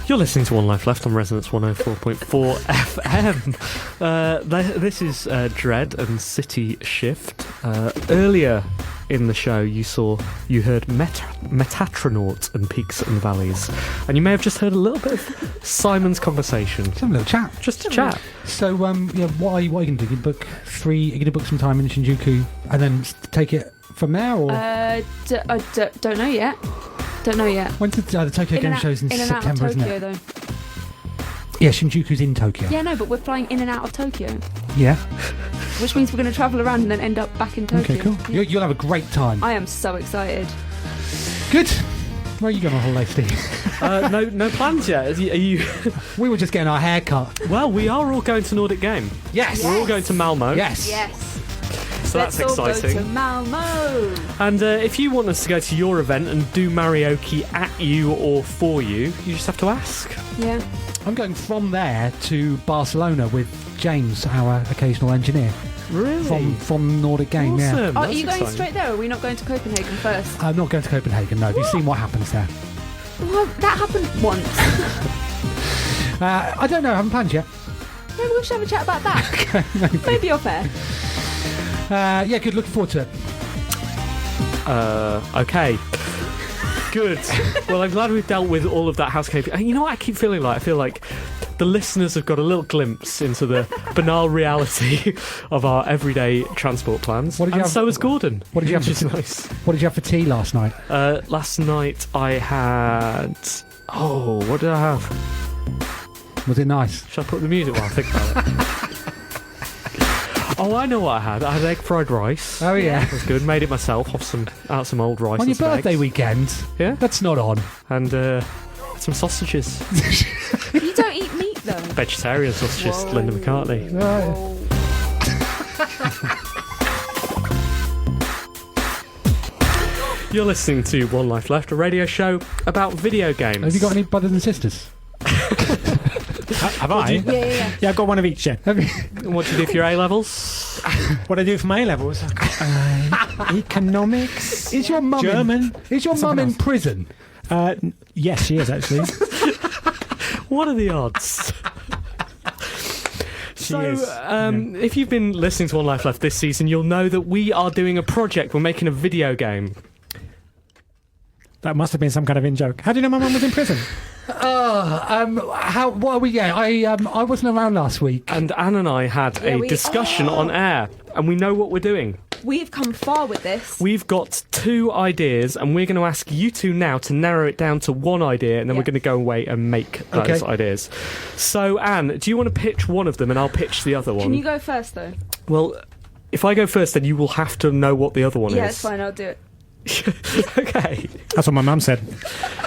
You're listening to One Life Left on Resonance 104.4 FM. This is Dread and City Shift. Earlier in the show, you heard Metatronauts and Peaks and Valleys, and you may have just heard a little bit of Simon's conversation. Just have a little chat. Just a chat. So, what are you going to do? You book going to book some time in Shinjuku and then take it from there, or? I don't know yet. When's the Tokyo Game Show's in September, Tokyo, isn't it? Though. Yeah, Shinjuku's in Tokyo. Yeah, no, but we're flying in and out of Tokyo. Yeah. Which means we're going to travel around and then end up back in Tokyo. Okay, cool. Yeah. You'll have a great time. I am so excited. Good. Where are you going on holiday, Steve? No plans yet. Are you? We were just getting our hair cut. Well, we are all going to Nordic Game. Yes. We're all going to Malmo. Yes. So Let's that's all exciting. go to Malmo. And if you want us to go to your event and do Marioke at you or for you, you just have to ask. Yeah. I'm going from there to Barcelona with James, our occasional engineer. Really? From Nordic Game, Awesome. Are you going straight there, or are we not going to Copenhagen first? I'm not going to Copenhagen, no. Have you seen what happens there? Well, that happened once. I don't know, I haven't planned yet. Maybe we should have a chat about that. Maybe off air. Yeah, good, looking forward to it. Okay. Good. Well, I'm glad we've dealt with all of that housekeeping. And you know what I keep feeling like? I feel like the listeners have got a little glimpse into the banal reality of our everyday transport plans. What did you have? So has Gordon. What did you have? Which is nice. What did you have for tea last night? Last night I had... Oh, what did I have? Was it nice? Should I put the music while I think about it? Oh, I know what I had. I had egg fried rice. Oh, yeah. That was good. Made it myself off some old rice. On and your some birthday eggs. weekend? Yeah. That's not on. And some sausages. You don't eat meat, though. Vegetarian sausages, Whoa. Linda McCartney. You're listening to One Life Left, a radio show about video games. Have you got any brothers and sisters? Have I? Yeah. Yeah, I've got one of each, yeah. What do you do for your A-levels? What I do for my A-levels? Economics. Is your mum German. Is your mum in prison? Yes, she is, actually. What are the odds? So, is, if you've been listening to One Life Left this season, you'll know that we are doing a project. We're making a video game. That must have been some kind of in-joke. How do you know my mum was in prison? How? What are we? Yeah, I wasn't around last week. And Anne and I had a discussion on air, and we know what we're doing. We've come far with this. We've got 2 ideas, and we're going to ask you 2 now to narrow it down to 1 idea, and then we're going to go away and make those ideas. So, Anne, do you want to pitch one of them, and I'll pitch the other one? Can you go first, though? Well, if I go first, then you will have to know what the other one is. Yeah, it's fine. I'll do it. Okay. That's what my mum said.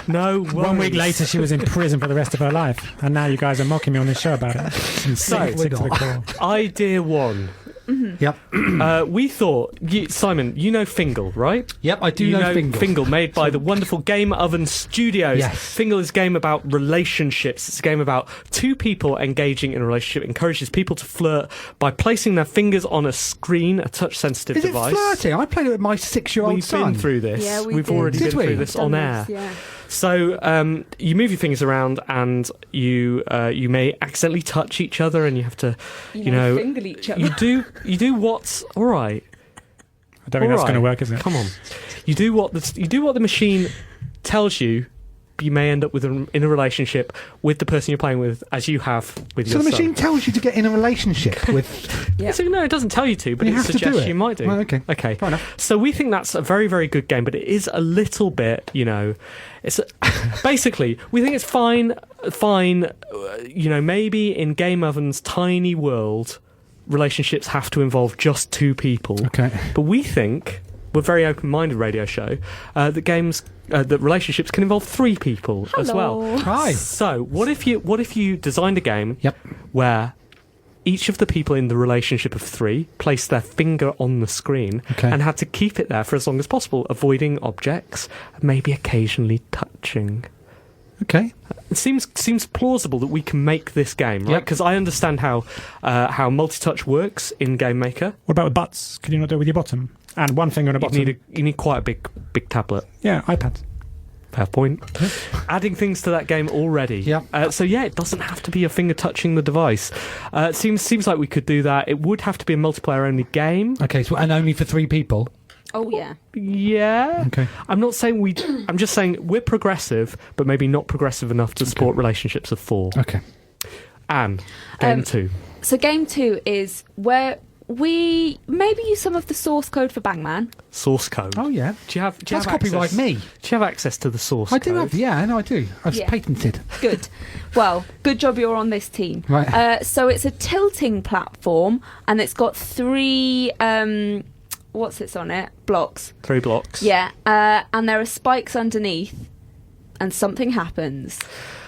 No worries. 1 week later, she was in prison for the rest of her life. And now you guys are mocking me on this show about it. So, Sick to the core. idea 1. Yep. We thought, Simon, you know Fingal, right? Yep, I do know Fingal. Fingal, made by the wonderful Game Oven Studios. Yes. Fingal is a game about relationships. It's a game about 2 people engaging in a relationship. It encourages people to flirt by placing their fingers on a screen, a touch-sensitive Is device. it flirting? I played it with my 6-year-old We've son. been through this. Yeah, We've did. already Did been we? through this on air. Yeah. So you move your fingers around, and you may accidentally touch each other, and you have to, you know, fingle each other. you do what's all right. I don't think that's going to work, is it? Come on, you do what the machine tells you. You may end up in a relationship with the person you're playing with, as you have with So your the son. machine tells you to get in a relationship with... Yeah. So, no, it doesn't tell you to, but You it have to suggests do it. you might do. Well, okay. Okay. Fair enough. So we think that's a very, very good game, but it is a little bit, you know, it's basically we think it's fine. You know, maybe in Game Oven's tiny world, relationships have to involve just 2 people. Okay. But we think we're a very open-minded radio show that relationships can involve 3 people as well. Hi. So what if you designed a game Yep. where each of the people in the relationship of 3 placed their finger on the screen and had to keep it there for as long as possible, avoiding objects, maybe occasionally touching. Okay. It seems plausible that we can make this game, right? Yep. Because I understand how multi-touch works in Game Maker. What about with butts? Can you not do it with your bottom? And 1 finger on a bottom? You need quite a big tablet. Yeah, iPad. Fair point. Adding things to that game already. Yep. So yeah, it doesn't have to be a finger touching the device. Seems like we could do that. It would have to be a multiplayer only game. Okay, so and only for 3 people? Oh, yeah. Yeah. Okay. I'm not saying I'm just saying we're progressive, but maybe not progressive enough to support relationships of 4. Okay. Anne, game 2. So game 2 is where we maybe use some of the source code for Bangman. Source code. Oh, yeah. Do you have That's access? copyright me. Do you have access to the source I code? do have, yeah, no, I do. I've patented. Good. Well, good job you're on this team. Right. So it's a tilting platform, and it's got 3... what's it on it? Blocks. 3 blocks. Yeah. And there are spikes underneath, and something happens.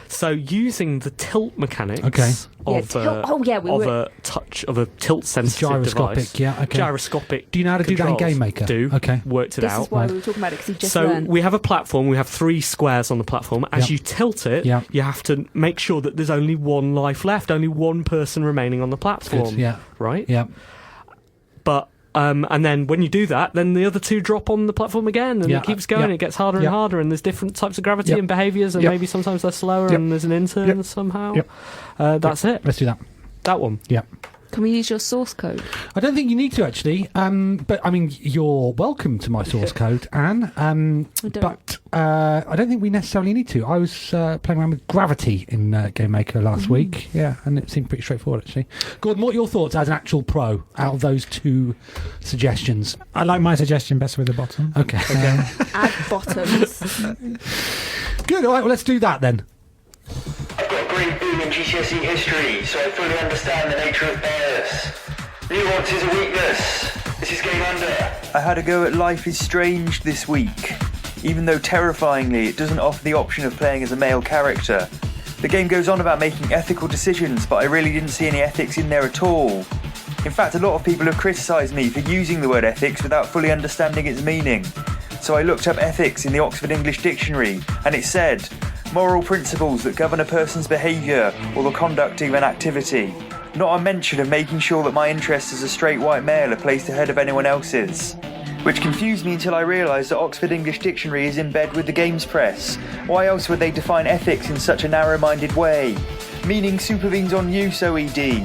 So using the tilt mechanics of a tilt sensitive Gyroscopic, device, yeah, okay. Gyroscopic. Do you know how to do that in Game Maker? Worked it This out. is why we were talking about it, because he just So learned. we have a platform. We have 3 squares on the platform. As you tilt it, you have to make sure that there's only 1 life left, only 1 person remaining on the platform. Good, yeah. Right. Yeah. But and then when you do that, then the other 2 drop on the platform again, and it keeps going. It gets harder and harder, and there's different types of gravity and behaviours, and maybe sometimes they're slower, and there's an intern somehow. That's it. Let's do that. That one. Yeah. Can we use your source code? I don't think you need to, actually. But, I mean, you're welcome to my source code, Anne. But I don't think we necessarily need to. I was playing around with gravity in Game Maker last week. Yeah, and it seemed pretty straightforward, actually. Gordon, what are your thoughts as an actual pro out of those 2 suggestions? I like my suggestion best with the bottom. Okay. Add bottoms. Good, all right, well, let's do that then. I've got a great boom in GCSE history, so I fully understand the nature of bias. Nuance is a weakness. This is Game Under. I had a go at Life is Strange this week. Even though terrifyingly it doesn't offer the option of playing as a male character. The game goes on about making ethical decisions, but I really didn't see any ethics in there at all. In fact, a lot of people have criticised me for using the word ethics without fully understanding its meaning. So I looked up ethics in the Oxford English Dictionary, and it said, moral principles that govern a person's behaviour or the conduct of an activity. Not a mention of making sure that my interests as a straight white male are placed ahead of anyone else's. Which confused me until I realised that Oxford English Dictionary is in bed with the games press. Why else would they define ethics in such a narrow-minded way? Meaning supervenes on use, OED.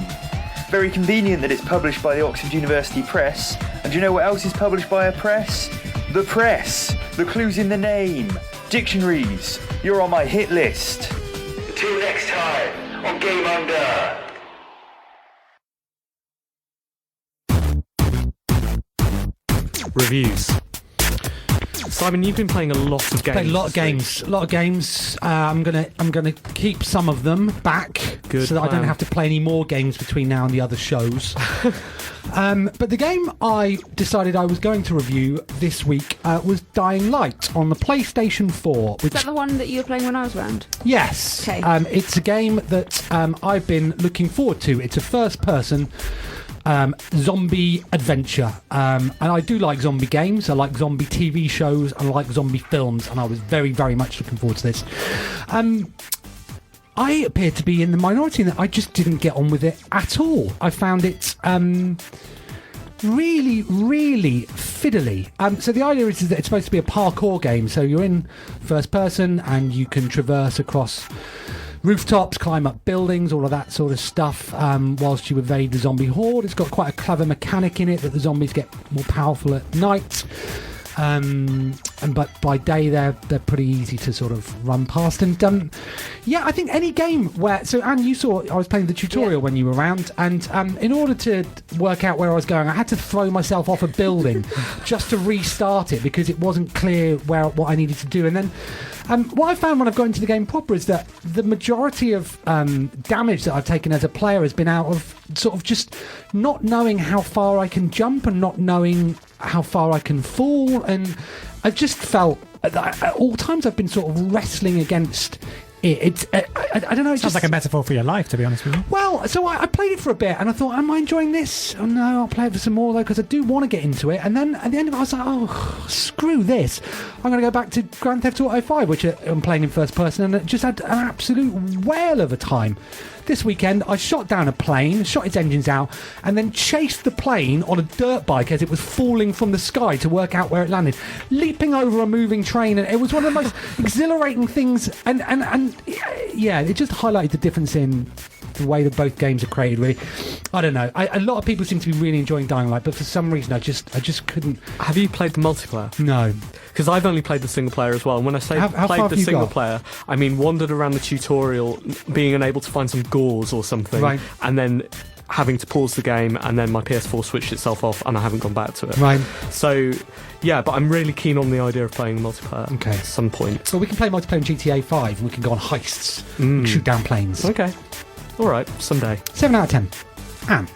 Very convenient that it's published by the Oxford University Press. And do you know what else is published by a press? The press. The clue's in the name. Dictionaries. You're on my hit list. Until next time, on Game Under. Reviews. Simon, you've been playing a lot of games. Played a lot of games. I'm gonna keep some of them back, so that I don't have to play any more games between now and the other shows. But the game I decided I was going to review this week was Dying Light on the PlayStation 4. Is that the one that you were playing when I was around? Yes. Okay. It's a game that I've been looking forward to. It's a first-person zombie adventure, and I do like zombie games. I like zombie TV shows. I like zombie films, and I was very, very much looking forward to this. I appear to be in the minority in that I just didn't get on with it at all. I found it really, really fiddly. So the idea is that it's supposed to be a parkour game. So you're in first person and you can traverse across rooftops, climb up buildings, all of that sort of stuff, whilst you evade the zombie horde. It's got quite a clever mechanic in it that the zombies get more powerful at night. But by day they're pretty easy to sort of run past. And yeah, I think any game where... So, Anne, you saw I was playing the tutorial when you were around, and in order to work out where I was going, I had to throw myself off a building just to restart it because it wasn't clear what I needed to do. And then what I found when I've got into the game proper is that the majority of damage that I've taken as a player has been out of sort of just not knowing how far I can jump and not knowing how far I can fall, and I've just felt at all times I've been sort of wrestling against it. I don't know. It sounds like a metaphor for your life, to be honest with you. Well, so I played it for a bit, and I thought, am I enjoying this? Oh no, I'll play it for some more though, because I do want to get into it. And then at the end of it, I was like, oh, screw this! I'm going to go back to Grand Theft Auto 5, which I'm playing in first person, and it just had an absolute whale of a time. This weekend, I shot down a plane, shot its engines out, and then chased the plane on a dirt bike as it was falling from the sky to work out where it landed, leaping over a moving train, and it was one of the most exhilarating things. And yeah, it just highlighted the difference in the way that both games are created. Really, I don't know. A lot of people seem to be really enjoying Dying Light, but for some reason, I just couldn't. Have you played the multiplayer? No, because I've only played the single player as well. And when I say how played far the have you single got? player, I mean wandered around the tutorial, being unable to find some gauze or something, Right. and then having to pause the game, and then my PS4 switched itself off, and I haven't gone back to it. Right. So, yeah, but I'm really keen on the idea of playing multiplayer Okay. at some point. So we can play multiplayer in GTA 5, and we can go on heists, and shoot down planes. Okay. All right, someday. 7 out of 10. Anne.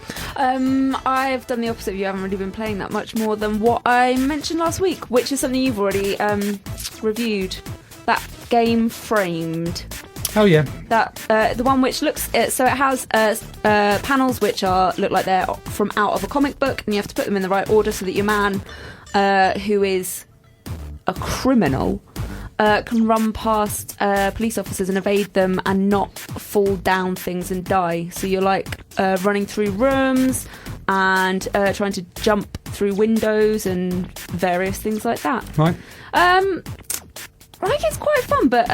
I've done the opposite of you. I haven't really been playing that much more than what I mentioned last week, which is something you've already reviewed. That game Framed. Oh yeah. That the one which looks so it has panels which look like they're from out of a comic book, and you have to put them in the right order so that your man, who is a criminal, can run past police officers and evade them and not fall down things and die. So you're like running through rooms and trying to jump through windows and various things like that. Right. I think it's quite fun, but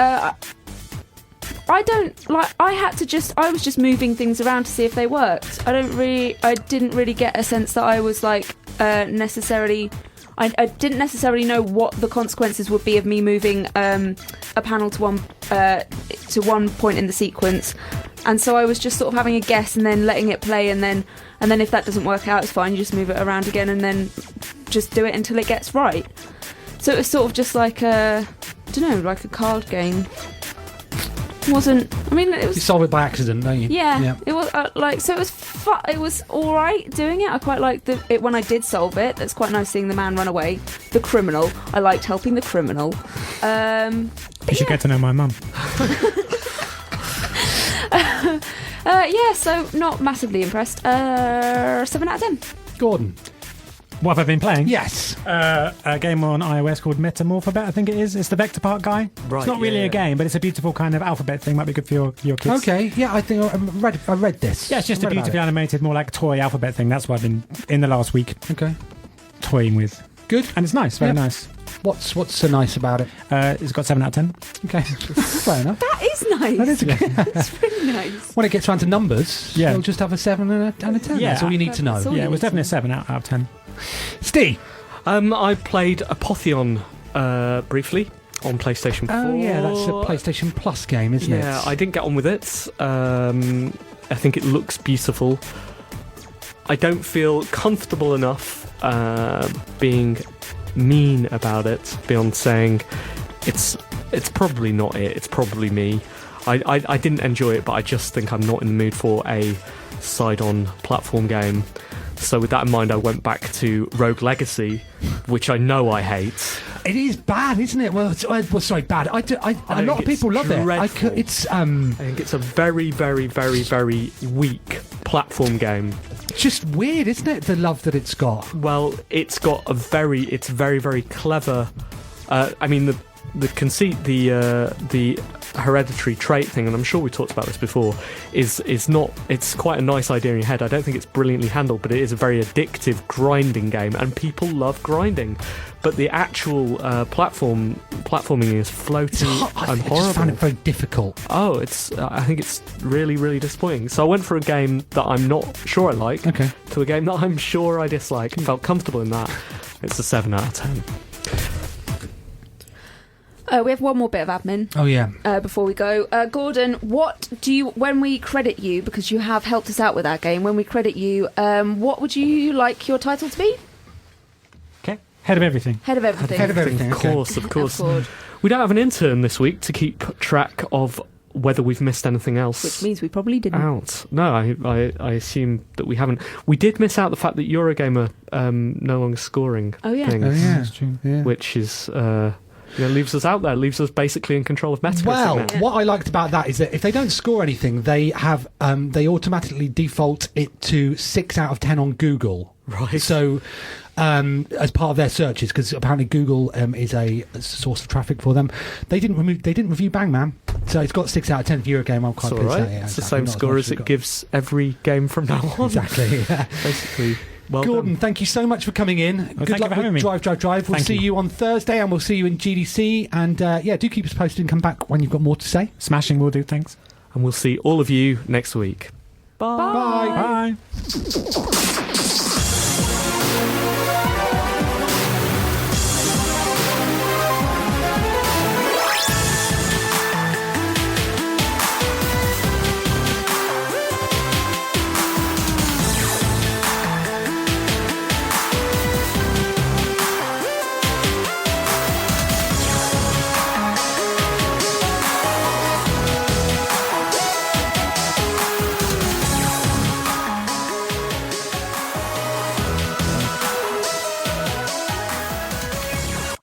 I don't like. I was just moving things around to see if they worked. I didn't really get a sense that I was like necessarily. I didn't necessarily know what the consequences would be of me moving a panel to one point in the sequence, and so I was just sort of having a guess and then letting it play, and then if that doesn't work out, it's fine. You just move it around again and then just do it until it gets right. So it was sort of just like like a card game. It wasn't. I mean, it was. You solve it by accident, don't you? Yeah. It was so it was it was all right doing it. I quite liked it when I did solve it. It's quite nice seeing the man run away, the criminal. I liked helping the criminal. You should get to know my mum. So not massively impressed. 7 out of 10. Gordon. What have I been playing? Yes. A game on iOS called Metamorphobet, I think it is. It's the Vector Park guy. Right, it's not really a game, but it's a beautiful kind of alphabet thing. Might be good for your kids. Okay, yeah, I think I read this. Yeah, it's just a beautifully animated, more like toy alphabet thing. That's what I've been, in the last week, toying with. Good. And it's nice, very nice. What's so nice about it? It's got 7 out of 10. Okay, fair enough. That is nice. That is good. It's really nice. When it gets round to numbers, you'll just have a 7 and a 10. Yeah. That's all you need to know. Yeah, it was definitely a 7 out of 10. Steve. I played Apotheon briefly on PlayStation 4. Oh yeah, that's a PlayStation Plus game, isn't it? Yeah, I didn't get on with it. I think it looks beautiful. I don't feel comfortable enough being mean about it beyond saying it's probably not it. It's probably me. I didn't enjoy it, but I just think I'm not in the mood for a side-on platform game. So with that in mind, I went back to Rogue Legacy, which I know I hate. It is bad, isn't it? Well, sorry, bad. A lot of people love it. I think it's a very, very, very, very weak platform game. Just weird, isn't it? The love that it's got. Well, it's very, very clever. I mean, the conceit, the hereditary trait thing, and I'm sure we talked about this before, is not. It's quite a nice idea in your head. I don't think it's brilliantly handled, but it is a very addictive grinding game, and people love grinding. But the actual platforming is floaty and horrible. I just found it very difficult. Oh, I think it's really, really disappointing. So I went for a game that I'm not sure I like to a game that I'm sure I dislike. I felt comfortable in that. It's a 7 out of 10. We have one more bit of admin. Oh yeah. Before we go, Gordon, what do you? When we credit you, because you have helped us out with that game, when we credit you, what would you like your title to be? Okay. Head of everything. Head of everything. Head of everything. Of course. We don't have an intern this week to keep track of whether we've missed anything else. Which means we probably didn't. Out. No, I assume that we haven't. We did miss out the fact that Eurogamer no longer scoring things. Oh yeah, that's true. Yeah. Which is. Leaves us out there, leaves us basically in control of Metacritic. Well, what I liked about that is that if they don't score anything, they have they automatically default it to 6 out of 10 on Google. Right. So, as part of their searches, because apparently Google is a source of traffic for them, they didn't review Bang Man, so it's got 6 out of 10 for Eurogame. I'm quite pleased. Right. It's the same score as it gives every game from now on. Exactly. Yeah. Basically. Well Gordon, done. Thank you so much for coming in. Well, Good luck with Drive. We'll see you on Thursday, and we'll see you in GDC. And do keep us posted and come back when you've got more to say. Smashing will do, thanks. And we'll see all of you next week. Bye. Bye.